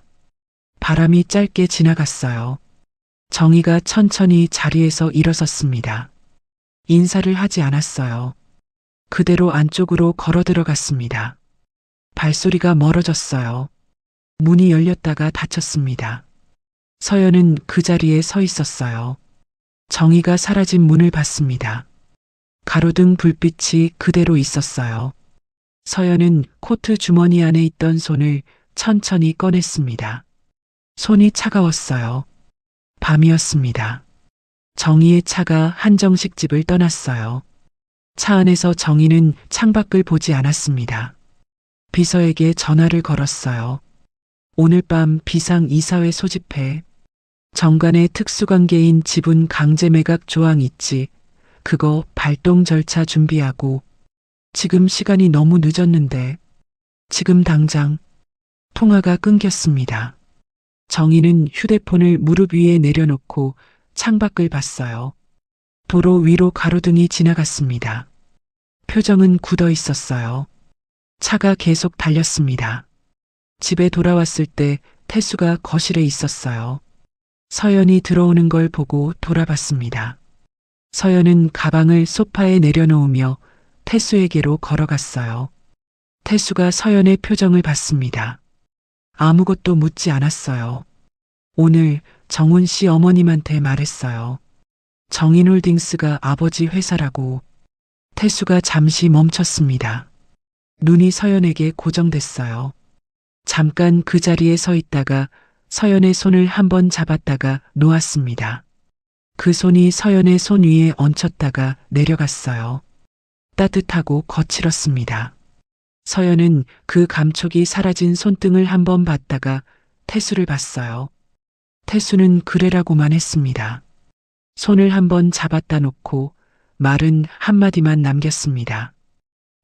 바람이 짧게 지나갔어요. 정희가 천천히 자리에서 일어섰습니다. 인사를 하지 않았어요. 그대로 안쪽으로 걸어 들어갔습니다. 발소리가 멀어졌어요. 문이 열렸다가 닫혔습니다. 서연은 그 자리에 서 있었어요. 정희가 사라진 문을 봤습니다. 가로등 불빛이 그대로 있었어요. 서연은 코트 주머니 안에 있던 손을 천천히 꺼냈습니다. 손이 차가웠어요. 밤이었습니다. 정희의 차가 한정식 집을 떠났어요. 차 안에서 정희는 창밖을 보지 않았습니다. 비서에게 전화를 걸었어요. 오늘 밤 비상 이사회 소집해. 정관의 특수관계인 지분 강제 매각 조항 있지. 그거 발동 절차 준비하고. 지금 시간이 너무 늦었는데. 지금 당장. 통화가 끊겼습니다. 정희는 휴대폰을 무릎 위에 내려놓고 창밖을 봤어요. 도로 위로 가로등이 지나갔습니다. 표정은 굳어 있었어요. 차가 계속 달렸습니다. 집에 돌아왔을 때 태수가 거실에 있었어요. 서연이 들어오는 걸 보고 돌아봤습니다. 서연은 가방을 소파에 내려놓으며 태수에게로 걸어갔어요. 태수가 서연의 표정을 봤습니다. 아무것도 묻지 않았어요. 오늘 정훈 씨 어머님한테 말했어요. 정인홀딩스가 아버지 회사라고. 태수가 잠시 멈췄습니다. 눈이 서연에게 고정됐어요. 잠깐 그 자리에 서 있다가 서연의 손을 한번 잡았다가 놓았습니다. 그 손이 서연의 손 위에 얹혔다가 내려갔어요. 따뜻하고 거칠었습니다. 서연은 그 감촉이 사라진 손등을 한번 봤다가 태수를 봤어요. 태수는 그래라고만 했습니다. 손을 한번 잡았다 놓고 말은 한마디만 남겼습니다.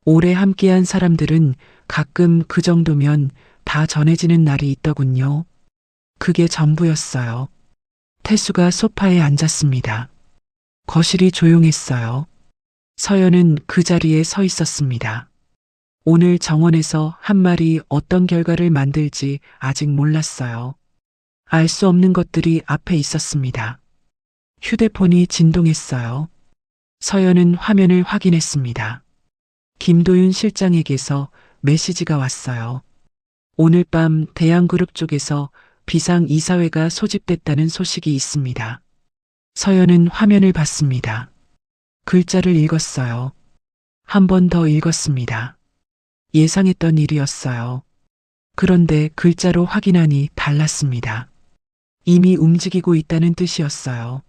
오래 함께한 사람들은 가끔 그 정도면 다 전해지는 날이 있더군요. 그게 전부였어요. 태수가 소파에 앉았습니다. 거실이 조용했어요. 서연은 그 자리에 서 있었습니다. 오늘 정원에서 한 말이 어떤 결과를 만들지 아직 몰랐어요. 알 수 없는 것들이 앞에 있었습니다. 휴대폰이 진동했어요. 서연은 화면을 확인했습니다. 김도윤 실장에게서 메시지가 왔어요. 오늘 밤 대양그룹 쪽에서 비상이사회가 소집됐다는 소식이 있습니다. 서연은 화면을 봤습니다. 글자를 읽었어요. 한 번 더 읽었습니다. 예상했던 일이었어요. 그런데 글자로 확인하니 달랐습니다. 이미 움직이고 있다는 뜻이었어요.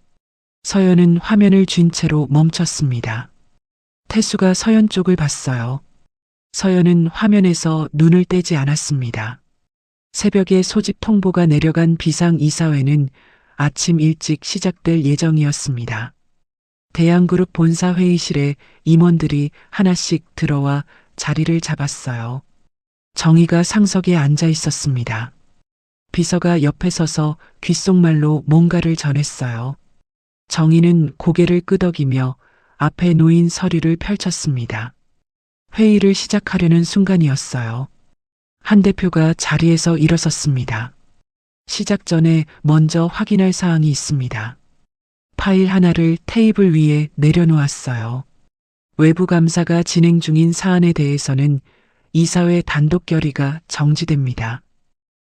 서연은 화면을 쥔 채로 멈췄습니다. 태수가 서연 쪽을 봤어요. 서연은 화면에서 눈을 떼지 않았습니다. 새벽에 소집 통보가 내려간 비상이사회는 아침 일찍 시작될 예정이었습니다. 대양그룹 본사 회의실에 임원들이 하나씩 들어와 자리를 잡았어요. 정희가 상석에 앉아 있었습니다. 비서가 옆에 서서 귓속말로 뭔가를 전했어요. 정희는 고개를 끄덕이며 앞에 놓인 서류를 펼쳤습니다. 회의를 시작하려는 순간이었어요. 한 대표가 자리에서 일어섰습니다. 시작 전에 먼저 확인할 사항이 있습니다. 파일 하나를 테이블 위에 내려놓았어요. 외부 감사가 진행 중인 사안에 대해서는 이사회 단독 결의가 정지됩니다.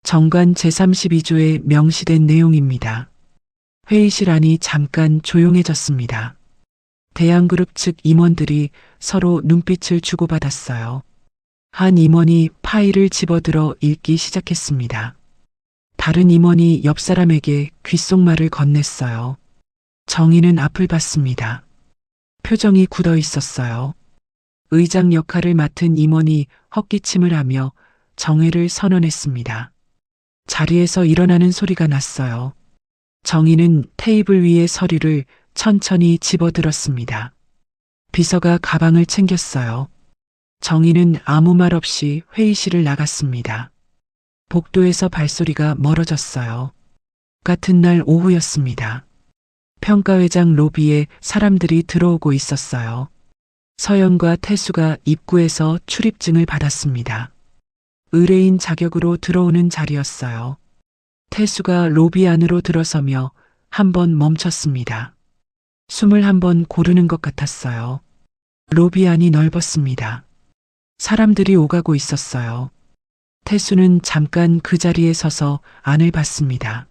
정관 제32조에 명시된 내용입니다. 회의실 안이 잠깐 조용해졌습니다. 대양그룹 측 임원들이 서로 눈빛을 주고받았어요. 한 임원이 파일을 집어들어 읽기 시작했습니다. 다른 임원이 옆 사람에게 귓속말을 건넸어요. 정희는 앞을 봤습니다. 표정이 굳어 있었어요. 의장 역할을 맡은 임원이 헛기침을 하며 정회를 선언했습니다. 자리에서 일어나는 소리가 났어요. 정희는 테이블 위의 서류를 천천히 집어들었습니다. 비서가 가방을 챙겼어요. 정희는 아무 말 없이 회의실을 나갔습니다. 복도에서 발소리가 멀어졌어요. 같은 날 오후였습니다. 평가회장 로비에 사람들이 들어오고 있었어요. 서연과 태수가 입구에서 출입증을 받았습니다. 의뢰인 자격으로 들어오는 자리였어요. 태수가 로비 안으로 들어서며 한 번 멈췄습니다. 숨을 한 번 고르는 것 같았어요. 로비 안이 넓었습니다. 사람들이 오가고 있었어요. 태수는 잠깐 그 자리에 서서 안을 봤습니다.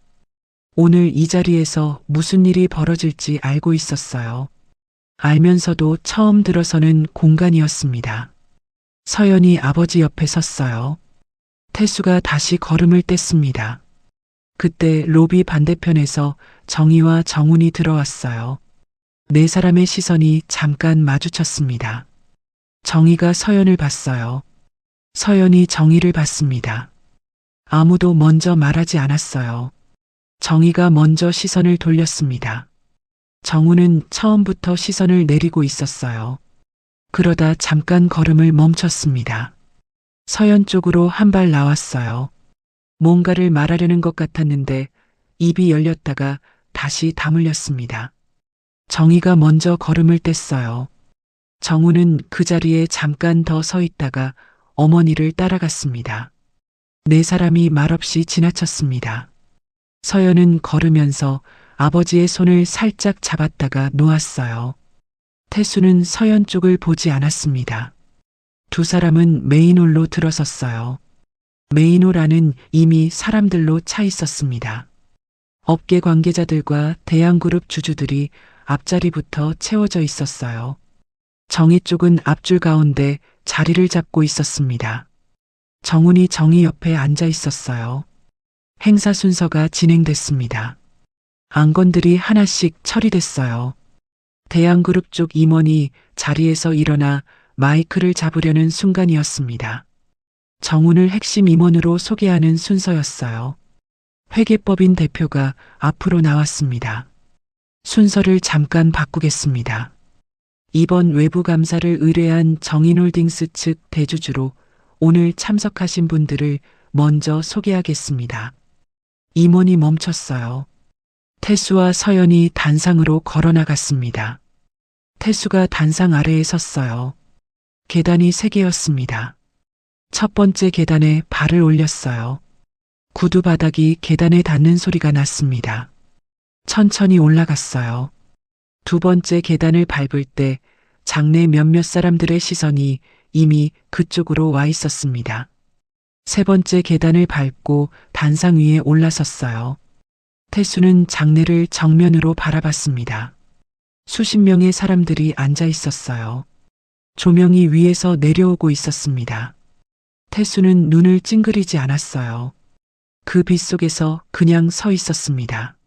오늘 이 자리에서 무슨 일이 벌어질지 알고 있었어요. 알면서도 처음 들어서는 공간이었습니다. 서연이 아버지 옆에 섰어요. 태수가 다시 걸음을 뗐습니다. 그때 로비 반대편에서 정희와 정훈이 들어왔어요. 네 사람의 시선이 잠깐 마주쳤습니다. 정희가 서연을 봤어요. 서연이 정희를 봤습니다. 아무도 먼저 말하지 않았어요. 정희가 먼저 시선을 돌렸습니다. 정훈은 처음부터 시선을 내리고 있었어요. 그러다 잠깐 걸음을 멈췄습니다. 서연 쪽으로 한 발 나왔어요. 뭔가를 말하려는 것 같았는데 입이 열렸다가 다시 다물렸습니다. 정희가 먼저 걸음을 뗐어요. 정훈은 그 자리에 잠깐 더 서 있다가 어머니를 따라갔습니다. 네 사람이 말없이 지나쳤습니다. 서연은 걸으면서 아버지의 손을 살짝 잡았다가 놓았어요. 태수는 서연 쪽을 보지 않았습니다. 두 사람은 메인홀로 들어섰어요. 메인홀 안은 이미 사람들로 차 있었습니다. 업계 관계자들과 대양그룹 주주들이 앞자리부터 채워져 있었어요. 정희 쪽은 앞줄 가운데 자리를 잡고 있었습니다. 정훈이 정희 옆에 앉아 있었어요. 행사 순서가 진행됐습니다. 안건들이 하나씩 처리됐어요. 대양그룹 쪽 임원이 자리에서 일어나 마이크를 잡으려는 순간이었습니다. 정훈을 핵심 임원으로 소개하는 순서였어요. 회계법인 대표가 앞으로 나왔습니다. 순서를 잠깐 바꾸겠습니다. 이번 외부 감사를 의뢰한 정인홀딩스 측 대주주로 오늘 참석하신 분들을 먼저 소개하겠습니다. 임원이 멈췄어요. 태수와 서연이 단상으로 걸어나갔습니다. 태수가 단상 아래에 섰어요. 계단이 3개였습니다. 첫 번째 계단에 발을 올렸어요. 구두 바닥이 계단에 닿는 소리가 났습니다. 천천히 올라갔어요. 두 번째 계단을 밟을 때 장내 몇몇 사람들의 시선이 이미 그쪽으로 와 있었습니다. 세 번째 계단을 밟고 단상 위에 올라섰어요. 태수는 장내를 정면으로 바라봤습니다. 수십 명의 사람들이 앉아 있었어요. 조명이 위에서 내려오고 있었습니다. 태수는 눈을 찡그리지 않았어요. 그 빛 속에서 그냥 서 있었습니다.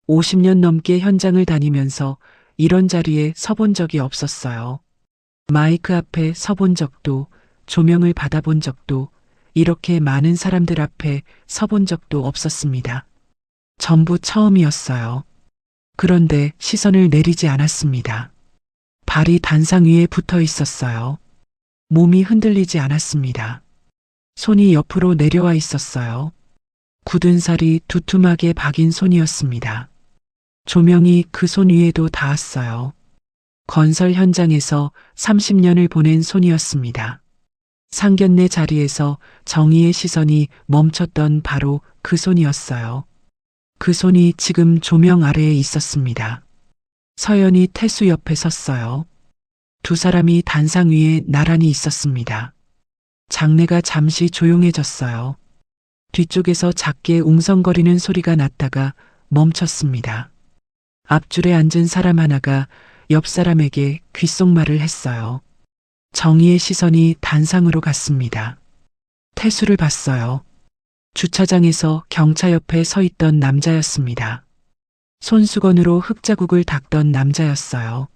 50년 넘게 현장을 다니면서 이런 자리에 서본 적이 없었어요. 마이크 앞에 서본 적도, 조명을 받아본 적도, 이렇게 많은 사람들 앞에 서본 적도 없었습니다. 전부 처음이었어요. 그런데 시선을 내리지 않았습니다. 발이 단상 위에 붙어 있었어요. 몸이 흔들리지 않았습니다. 손이 옆으로 내려와 있었어요. 굳은 살이 두툼하게 박인 손이었습니다. 조명이 그 손 위에도 닿았어요. 건설 현장에서 30년을 보낸 손이었습니다. 상견례 자리에서 정의의 시선이 멈췄던 바로 그 손이었어요. 그 손이 지금 조명 아래에 있었습니다. 서연이 태수 옆에 섰어요. 두 사람이 단상 위에 나란히 있었습니다. 장내가 잠시 조용해졌어요. 뒤쪽에서 작게 웅성거리는 소리가 났다가 멈췄습니다. 앞줄에 앉은 사람 하나가 옆 사람에게 귓속말을 했어요. 정의의 시선이 단상으로 갔습니다. 태수를 봤어요. 주차장에서 경차 옆에 서 있던 남자였습니다. 손수건으로 흙자국을 닦던 남자였어요.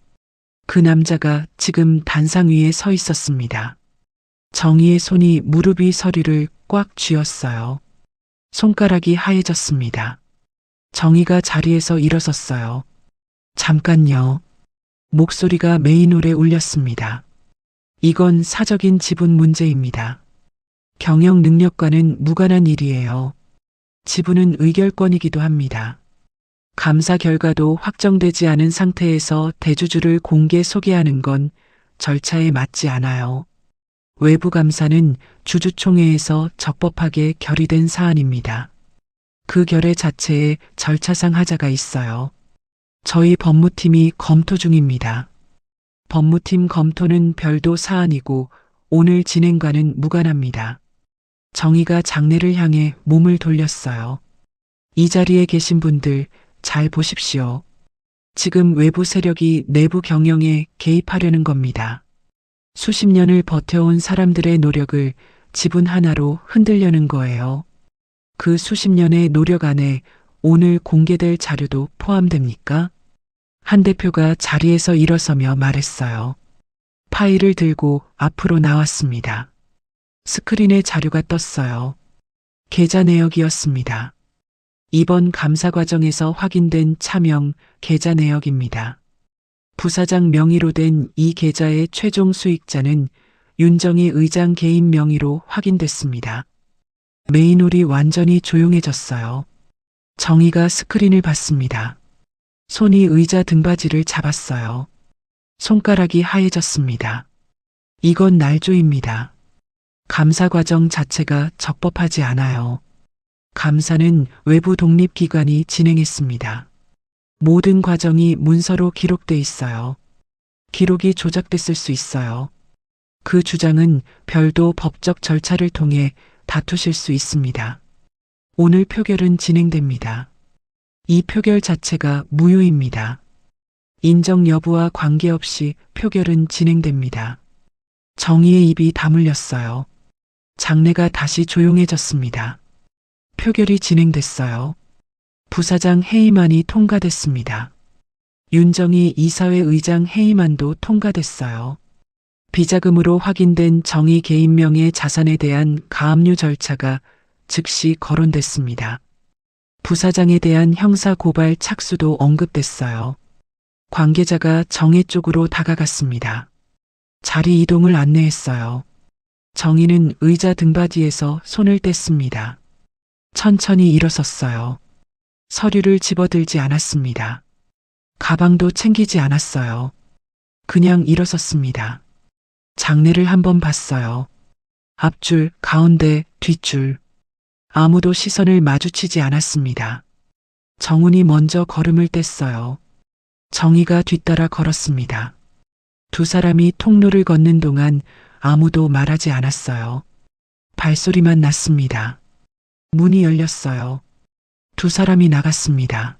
그 남자가 지금 단상 위에 서 있었습니다. 정의의 손이 무릎 위 서리를 꽉 쥐었어요. 손가락이 하얘졌습니다. 정의가 자리에서 일어섰어요. 잠깐요. 목소리가 메인홀에 울렸습니다. 이건 사적인 지분 문제입니다. 경영 능력과는 무관한 일이에요. 지분은 의결권이기도 합니다. 감사 결과도 확정되지 않은 상태에서 대주주를 공개 소개하는 건 절차에 맞지 않아요. 외부 감사는 주주총회에서 적법하게 결의된 사안입니다. 그 결의 자체에 절차상 하자가 있어요. 저희 법무팀이 검토 중입니다. 법무팀 검토는 별도 사안이고 오늘 진행과는 무관합니다. 정의가 장례를 향해 몸을 돌렸어요. 이 자리에 계신 분들 잘 보십시오. 지금 외부 세력이 내부 경영에 개입하려는 겁니다. 수십 년을 버텨온 사람들의 노력을 지분 하나로 흔들려는 거예요. 그 수십 년의 노력 안에 오늘 공개될 자료도 포함됩니까? 한 대표가 자리에서 일어서며 말했어요. 파일을 들고 앞으로 나왔습니다. 스크린에 자료가 떴어요. 계좌 내역이었습니다. 이번 감사 과정에서 확인된 차명 계좌 내역입니다. 부사장 명의로 된 이 계좌의 최종 수익자는 윤정희 의장 개인 명의로 확인됐습니다. 메인홀이 완전히 조용해졌어요. 정의가 스크린을 봤습니다. 손이 의자 등받이를 잡았어요. 손가락이 하얘졌습니다. 이건 날조입니다. 감사 과정 자체가 적법하지 않아요. 감사는 외부 독립기관이 진행했습니다. 모든 과정이 문서로 기록돼 있어요. 기록이 조작됐을 수 있어요. 그 주장은 별도 법적 절차를 통해 다투실 수 있습니다. 오늘 표결은 진행됩니다. 이 표결 자체가 무효입니다. 인정 여부와 관계없이 표결은 진행됩니다. 정의의 입이 다물렸어요. 장례가 다시 조용해졌습니다. 표결이 진행됐어요. 부사장 해임안이 통과됐습니다. 윤정희 이사회 의장 해임안도 통과됐어요. 비자금으로 확인된 정의 개인명의 자산에 대한 가압류 절차가 즉시 거론됐습니다. 부사장에 대한 형사 고발 착수도 언급됐어요. 관계자가 정의 쪽으로 다가갔습니다. 자리 이동을 안내했어요. 정의는 의자 등받이에서 손을 뗐습니다. 천천히 일어섰어요. 서류를 집어들지 않았습니다. 가방도 챙기지 않았어요. 그냥 일어섰습니다. 장례를 한번 봤어요. 앞줄, 가운데, 뒷줄. 아무도 시선을 마주치지 않았습니다. 정훈이 먼저 걸음을 뗐어요. 정의가 뒤따라 걸었습니다. 두 사람이 통로를 걷는 동안 아무도 말하지 않았어요. 발소리만 났습니다. 문이 열렸어요. 두 사람이 나갔습니다.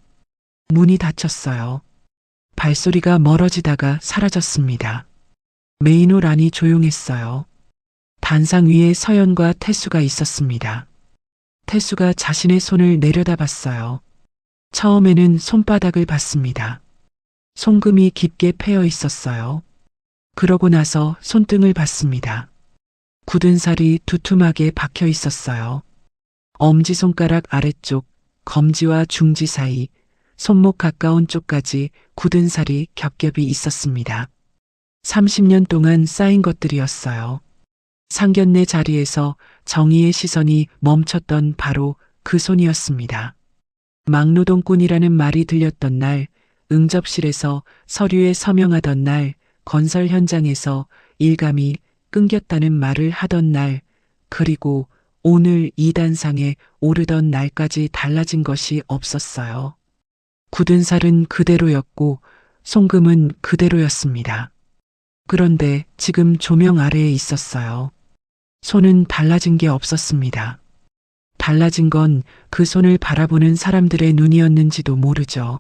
문이 닫혔어요. 발소리가 멀어지다가 사라졌습니다. 메인홀 안이 조용했어요. 단상 위에 서연과 태수가 있었습니다. 태수가 자신의 손을 내려다봤어요. 처음에는 손바닥을 봤습니다. 손금이 깊게 패여 있었어요. 그러고 나서 손등을 봤습니다. 굳은 살이 두툼하게 박혀 있었어요. 엄지손가락 아래쪽, 검지와 중지 사이, 손목 가까운 쪽까지 굳은 살이 겹겹이 있었습니다. 30년 동안 쌓인 것들이었어요. 상견례 자리에서 정의의 시선이 멈췄던 바로 그 손이었습니다. 막노동꾼이라는 말이 들렸던 날, 응접실에서 서류에 서명하던 날, 건설 현장에서 일감이 끊겼다는 말을 하던 날, 그리고 오늘 이 단상에 오르던 날까지 달라진 것이 없었어요. 굳은 살은 그대로였고 손금은 그대로였습니다. 그런데 지금 조명 아래에 있었어요. 손은 달라진 게 없었습니다. 달라진 건 그 손을 바라보는 사람들의 눈이었는지도 모르죠.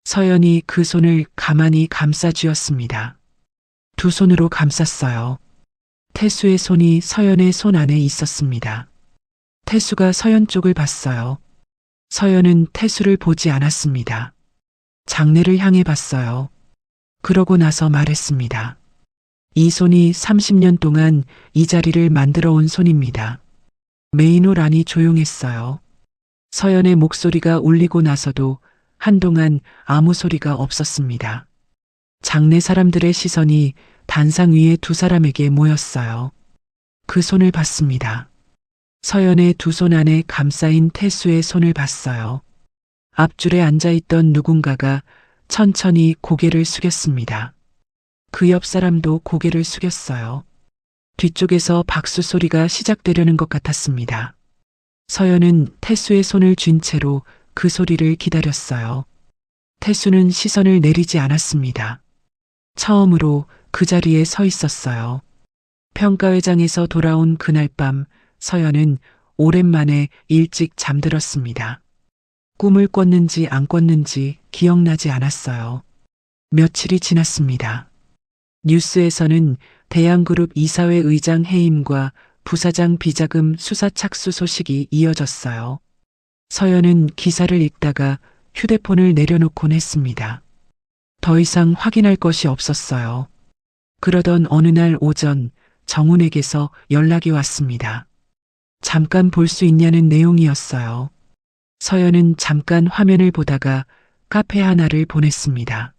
서연이 그 손을 가만히 감싸 쥐었습니다. 두 손으로 감쌌어요. 태수의 손이 서연의 손 안에 있었습니다. 태수가 서연 쪽을 봤어요. 서연은 태수를 보지 않았습니다. 장례를 향해 봤어요. 그러고 나서 말했습니다. 이 손이 30년 동안 이 자리를 만들어 온 손입니다. 메인홀 안이 조용했어요. 서연의 목소리가 울리고 나서도 한동안 아무 소리가 없었습니다. 장례 사람들의 시선이 단상 위에 두 사람에게 모였어요. 그 손을 봤습니다. 서연의 두 손 안에 감싸인 태수의 손을 봤어요. 앞줄에 앉아있던 누군가가 천천히 고개를 숙였습니다. 그 옆 사람도 고개를 숙였어요. 뒤쪽에서 박수 소리가 시작되려는 것 같았습니다. 서연은 태수의 손을 쥔 채로 그 소리를 기다렸어요. 태수는 시선을 내리지 않았습니다. 처음으로 그 자리에 서 있었어요. 평가회장에서 돌아온 그날 밤 서연은 오랜만에 일찍 잠들었습니다. 꿈을 꿨는지 안 꿨는지 기억나지 않았어요. 며칠이 지났습니다. 뉴스에서는 대양그룹 이사회 의장 해임과 부사장 비자금 수사 착수 소식이 이어졌어요. 서연은 기사를 읽다가 휴대폰을 내려놓곤 했습니다. 더 이상 확인할 것이 없었어요. 그러던 어느 날 오전 정훈에게서 연락이 왔습니다. 잠깐 볼 수 있냐는 내용이었어요. 서연은 잠깐 화면을 보다가 카페 하나를 보냈습니다.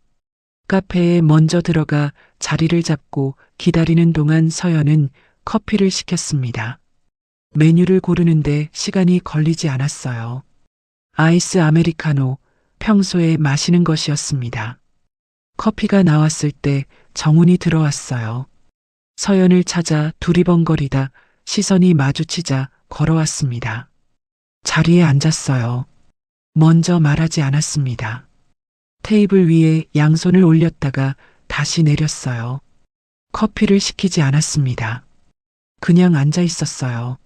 카페에 먼저 들어가 자리를 잡고 기다리는 동안 서연은 커피를 시켰습니다. 메뉴를 고르는데 시간이 걸리지 않았어요. 아이스 아메리카노, 평소에 마시는 것이었습니다. 커피가 나왔을 때 정훈이 들어왔어요. 서연을 찾아 두리번거리다 시선이 마주치자 걸어왔습니다. 자리에 앉았어요. 먼저 말하지 않았습니다. 테이블 위에 양손을 올렸다가 다시 내렸어요. 커피를 시키지 않았습니다. 그냥 앉아 있었어요.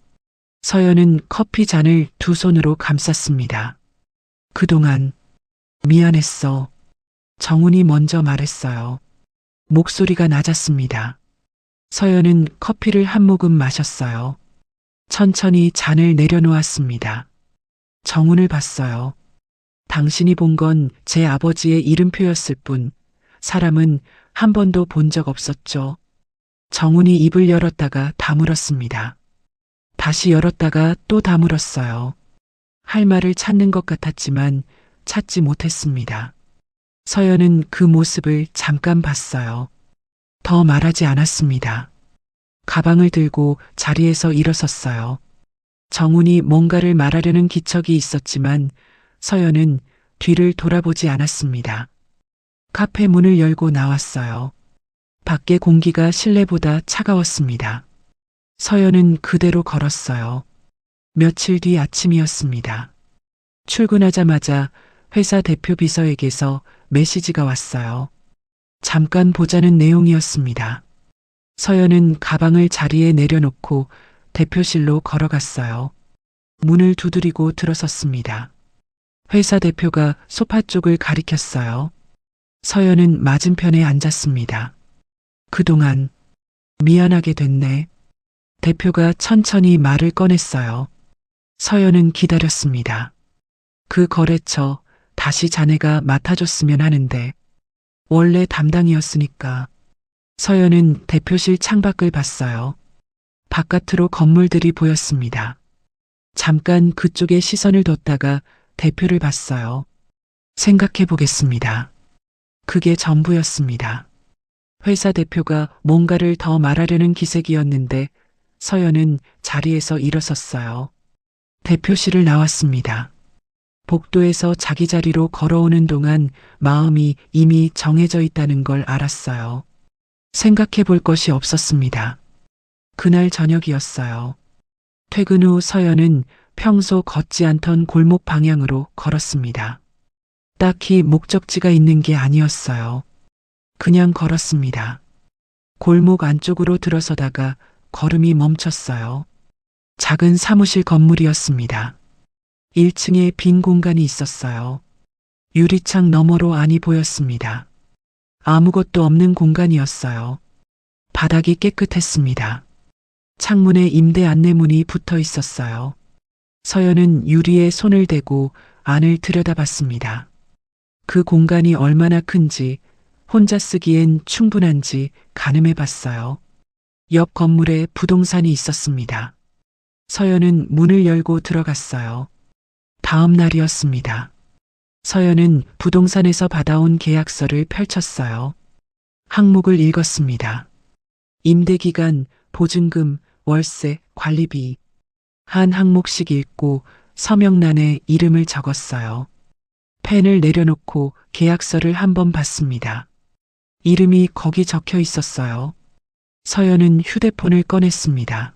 서연은 커피 잔을 두 손으로 감쌌습니다. 그동안 미안했어. 정훈이 먼저 말했어요. 목소리가 낮았습니다. 서연은 커피를 한 모금 마셨어요. 천천히 잔을 내려놓았습니다. 정훈을 봤어요. 당신이 본 건 제 아버지의 이름표였을 뿐, 사람은 한 번도 본 적 없었죠. 정훈이 입을 열었다가 다물었습니다. 다시 열었다가 또 다물었어요. 할 말을 찾는 것 같았지만 찾지 못했습니다. 서연은 그 모습을 잠깐 봤어요. 더 말하지 않았습니다. 가방을 들고 자리에서 일어섰어요. 정훈이 뭔가를 말하려는 기척이 있었지만 서연은 뒤를 돌아보지 않았습니다. 카페 문을 열고 나왔어요. 밖의 공기가 실내보다 차가웠습니다. 서연은 그대로 걸었어요. 며칠 뒤 아침이었습니다. 출근하자마자 회사 대표 비서에게서 메시지가 왔어요. 잠깐 보자는 내용이었습니다. 서연은 가방을 자리에 내려놓고 대표실로 걸어갔어요. 문을 두드리고 들어섰습니다. 회사 대표가 소파 쪽을 가리켰어요. 서연은 맞은편에 앉았습니다. 그동안 미안하게 됐네. 대표가 천천히 말을 꺼냈어요. 서연은 기다렸습니다. 그 거래처 다시 자네가 맡아줬으면 하는데 원래 담당이었으니까. 서연은 대표실 창밖을 봤어요. 바깥으로 건물들이 보였습니다. 잠깐 그쪽에 시선을 뒀다가 대표를 봤어요. 생각해 보겠습니다. 그게 전부였습니다. 회사 대표가 뭔가를 더 말하려는 기색이었는데 서연은 자리에서 일어섰어요. 대표실을 나왔습니다. 복도에서 자기 자리로 걸어오는 동안 마음이 이미 정해져 있다는 걸 알았어요. 생각해 볼 것이 없었습니다. 그날 저녁이었어요. 퇴근 후 서연은 평소 걷지 않던 골목 방향으로 걸었습니다. 딱히 목적지가 있는 게 아니었어요. 그냥 걸었습니다. 골목 안쪽으로 들어서다가 걸음이 멈췄어요. 작은 사무실 건물이었습니다. 1층에 빈 공간이 있었어요. 유리창 너머로 안이 보였습니다. 아무것도 없는 공간이었어요. 바닥이 깨끗했습니다. 창문에 임대 안내문이 붙어 있었어요. 서연은 유리에 손을 대고 안을 들여다봤습니다. 그 공간이 얼마나 큰지, 혼자 쓰기엔 충분한지 가늠해 봤어요. 옆 건물에 부동산이 있었습니다. 서연은 문을 열고 들어갔어요. 다음 날이었습니다. 서연은 부동산에서 받아온 계약서를 펼쳤어요. 항목을 읽었습니다. 임대기간, 보증금, 월세, 관리비. 한 항목씩 읽고 서명란에 이름을 적었어요. 펜을 내려놓고 계약서를 한번 봤습니다. 이름이 거기 적혀 있었어요. 서연은 휴대폰을 꺼냈습니다.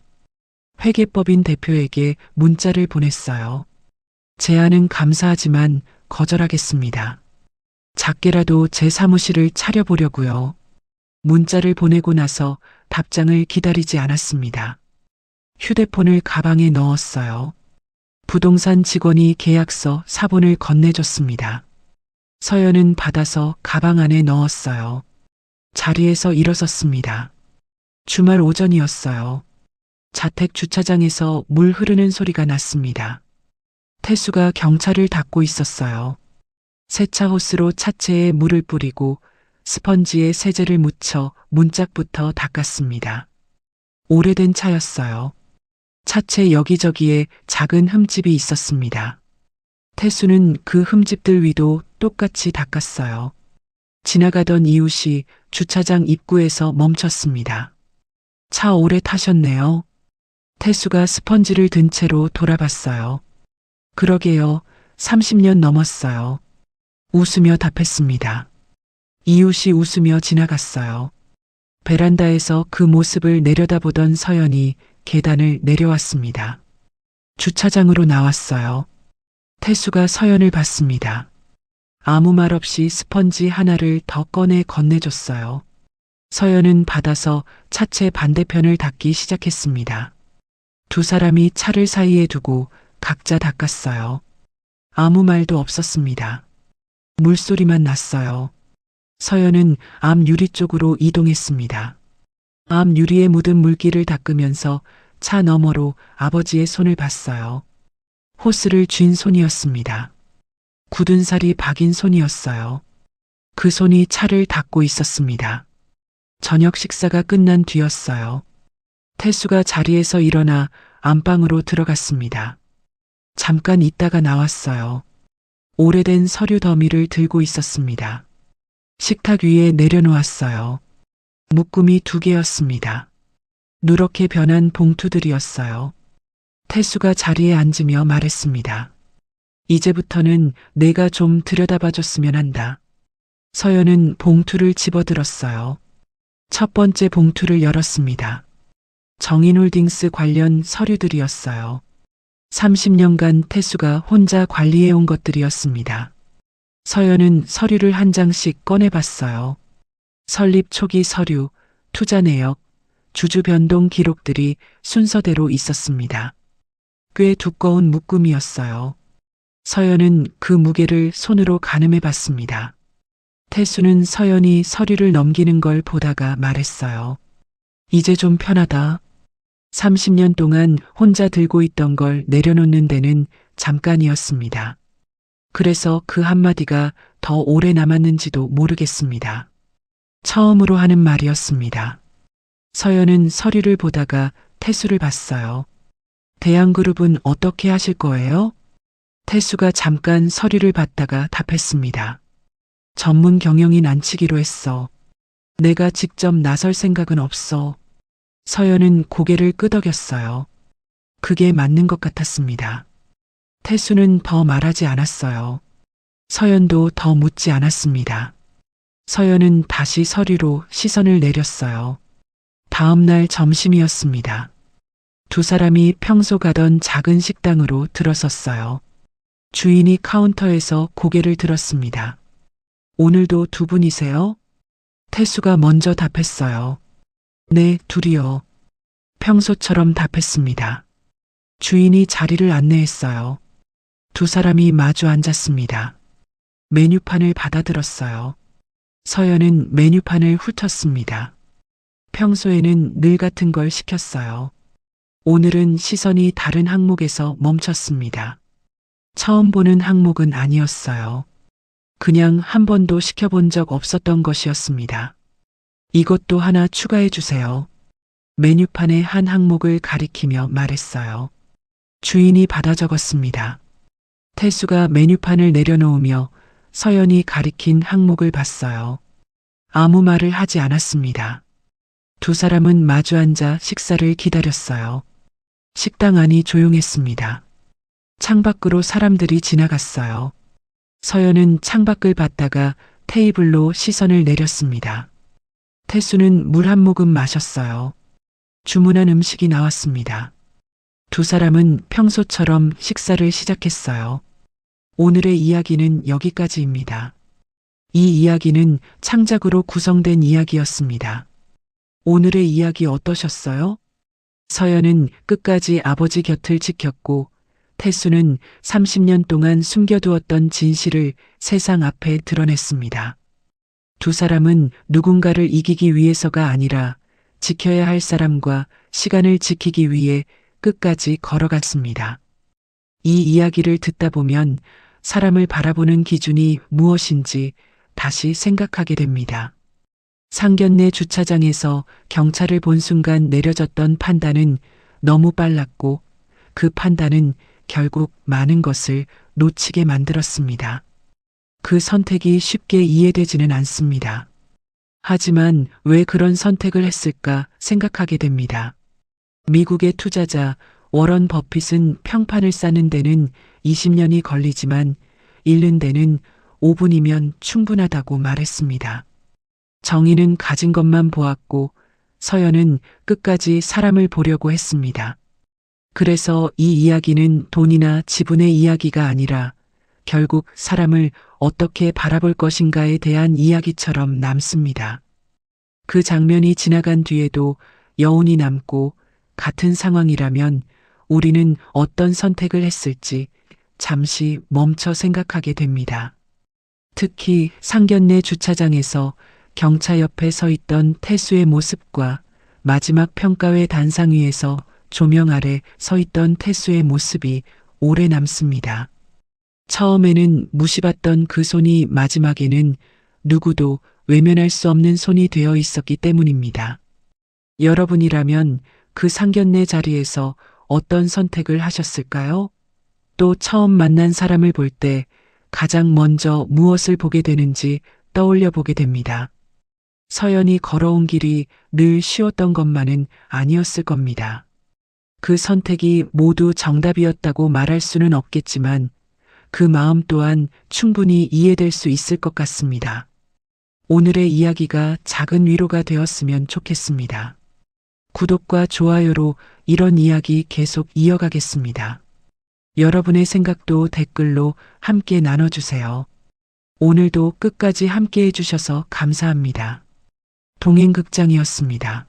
회계법인 대표에게 문자를 보냈어요. 제안은 감사하지만 거절하겠습니다. 작게라도 제 사무실을 차려보려고요. 문자를 보내고 나서 답장을 기다리지 않았습니다. 휴대폰을 가방에 넣었어요. 부동산 직원이 계약서 사본을 건네줬습니다. 서연은 받아서 가방 안에 넣었어요. 자리에서 일어섰습니다. 주말 오전이었어요. 자택 주차장에서 물 흐르는 소리가 났습니다. 태수가 경찰을 닦고 있었어요. 세차 호스로 차체에 물을 뿌리고 스펀지에 세제를 묻혀 문짝부터 닦았습니다. 오래된 차였어요. 차체 여기저기에 작은 흠집이 있었습니다. 태수는 그 흠집들 위도 똑같이 닦았어요. 지나가던 이웃이 주차장 입구에서 멈췄습니다. 차 오래 타셨네요. 태수가 스펀지를 든 채로 돌아봤어요. 그러게요. 30년 넘었어요. 웃으며 답했습니다. 이웃이 웃으며 지나갔어요. 베란다에서 그 모습을 내려다보던 서연이 계단을 내려왔습니다. 주차장으로 나왔어요. 태수가 서연을 봤습니다. 아무 말 없이 스펀지 하나를 더 꺼내 건네줬어요. 서연은 받아서 차체 반대편을 닦기 시작했습니다. 두 사람이 차를 사이에 두고 각자 닦았어요. 아무 말도 없었습니다. 물소리만 났어요. 서연은 앞 유리 쪽으로 이동했습니다. 앞 유리에 묻은 물기를 닦으면서 차 너머로 아버지의 손을 봤어요. 호스를 쥔 손이었습니다. 굳은 살이 박인 손이었어요. 그 손이 차를 닦고 있었습니다. 저녁 식사가 끝난 뒤였어요. 태수가 자리에서 일어나 안방으로 들어갔습니다. 잠깐 있다가 나왔어요. 오래된 서류 더미를 들고 있었습니다. 식탁 위에 내려놓았어요. 묶음이 2개였습니다. 누렇게 변한 봉투들이었어요. 태수가 자리에 앉으며 말했습니다. 이제부터는 내가 좀 들여다봐줬으면 한다. 서연은 봉투를 집어들었어요. 첫 번째 봉투를 열었습니다. 정인홀딩스 관련 서류들이었어요. 30년간 태수가 혼자 관리해온 것들이었습니다. 서연은 서류를 한 장씩 꺼내봤어요. 설립 초기 서류, 투자 내역, 주주 변동 기록들이 순서대로 있었습니다. 꽤 두꺼운 묶음이었어요. 서연은 그 무게를 손으로 가늠해 봤습니다. 태수는 서연이 서류를 넘기는 걸 보다가 말했어요. 이제 좀 편하다. 30년 동안 혼자 들고 있던 걸 내려놓는 데는 잠깐이었습니다. 그래서 그 한마디가 더 오래 남았는지도 모르겠습니다. 처음으로 하는 말이었습니다. 서연은 서류를 보다가 태수를 봤어요. 대양그룹은 어떻게 하실 거예요? 태수가 잠깐 서류를 봤다가 답했습니다. 전문 경영인 앉히기로 했어. 내가 직접 나설 생각은 없어. 서연은 고개를 끄덕였어요. 그게 맞는 것 같았습니다. 태수는 더 말하지 않았어요. 서연도 더 묻지 않았습니다. 서연은 다시 서류로 시선을 내렸어요. 다음 날 점심이었습니다. 두 사람이 평소 가던 작은 식당으로 들어섰어요. 주인이 카운터에서 고개를 들었습니다. 오늘도 두 분이세요? 태수가 먼저 답했어요. 네, 둘이요. 평소처럼 답했습니다. 주인이 자리를 안내했어요. 두 사람이 마주 앉았습니다. 메뉴판을 받아들었어요. 서연은 메뉴판을 훑었습니다. 평소에는 늘 같은 걸 시켰어요. 오늘은 시선이 다른 항목에서 멈췄습니다. 처음 보는 항목은 아니었어요. 그냥 한 번도 시켜본 적 없었던 것이었습니다. 이것도 하나 추가해 주세요. 메뉴판의 한 항목을 가리키며 말했어요. 주인이 받아 적었습니다. 태수가 메뉴판을 내려놓으며 서연이 가리킨 항목을 봤어요. 아무 말을 하지 않았습니다. 두 사람은 마주 앉아 식사를 기다렸어요. 식당 안이 조용했습니다. 창밖으로 사람들이 지나갔어요. 서연은 창밖을 봤다가 테이블로 시선을 내렸습니다. 태수는 물 한 모금 마셨어요. 주문한 음식이 나왔습니다. 두 사람은 평소처럼 식사를 시작했어요. 오늘의 이야기는 여기까지입니다. 이 이야기는 창작으로 구성된 이야기였습니다. 오늘의 이야기 어떠셨어요? 서연은 끝까지 아버지 곁을 지켰고 태수는 30년 동안 숨겨두었던 진실을 세상 앞에 드러냈습니다. 두 사람은 누군가를 이기기 위해서가 아니라 지켜야 할 사람과 시간을 지키기 위해 끝까지 걸어갔습니다. 이 이야기를 듣다 보면 사람을 바라보는 기준이 무엇인지 다시 생각하게 됩니다. 상견례 주차장에서 경찰을 본 순간 내려졌던 판단은 너무 빨랐고 그 판단은 결국 많은 것을 놓치게 만들었습니다. 그 선택이 쉽게 이해되지는 않습니다. 하지만 왜 그런 선택을 했을까 생각하게 됩니다. 미국의 투자자 워런 버핏은 평판을 쌓는 데는 20년이 걸리지만 잃는 데는 5분이면 충분하다고 말했습니다. 정의는 가진 것만 보았고 서연은 끝까지 사람을 보려고 했습니다. 그래서 이 이야기는 돈이나 지분의 이야기가 아니라 결국 사람을 어떻게 바라볼 것인가에 대한 이야기처럼 남습니다. 그 장면이 지나간 뒤에도 여운이 남고 같은 상황이라면 우리는 어떤 선택을 했을지 잠시 멈춰 생각하게 됩니다. 특히 상견례 주차장에서 경차 옆에 서 있던 태수의 모습과 마지막 평가회 단상 위에서 조명 아래 서 있던 태수의 모습이 오래 남습니다. 처음에는 무시받던 그 손이 마지막에는 누구도 외면할 수 없는 손이 되어 있었기 때문입니다. 여러분이라면 그 상견례 자리에서 어떤 선택을 하셨을까요? 또 처음 만난 사람을 볼 때 가장 먼저 무엇을 보게 되는지 떠올려 보게 됩니다. 서연이 걸어온 길이 늘 쉬웠던 것만은 아니었을 겁니다. 그 선택이 모두 정답이었다고 말할 수는 없겠지만 그 마음 또한 충분히 이해될 수 있을 것 같습니다. 오늘의 이야기가 작은 위로가 되었으면 좋겠습니다. 구독과 좋아요로 이런 이야기 계속 이어가겠습니다. 여러분의 생각도 댓글로 함께 나눠주세요. 오늘도 끝까지 함께 해주셔서 감사합니다. 동행극장이었습니다.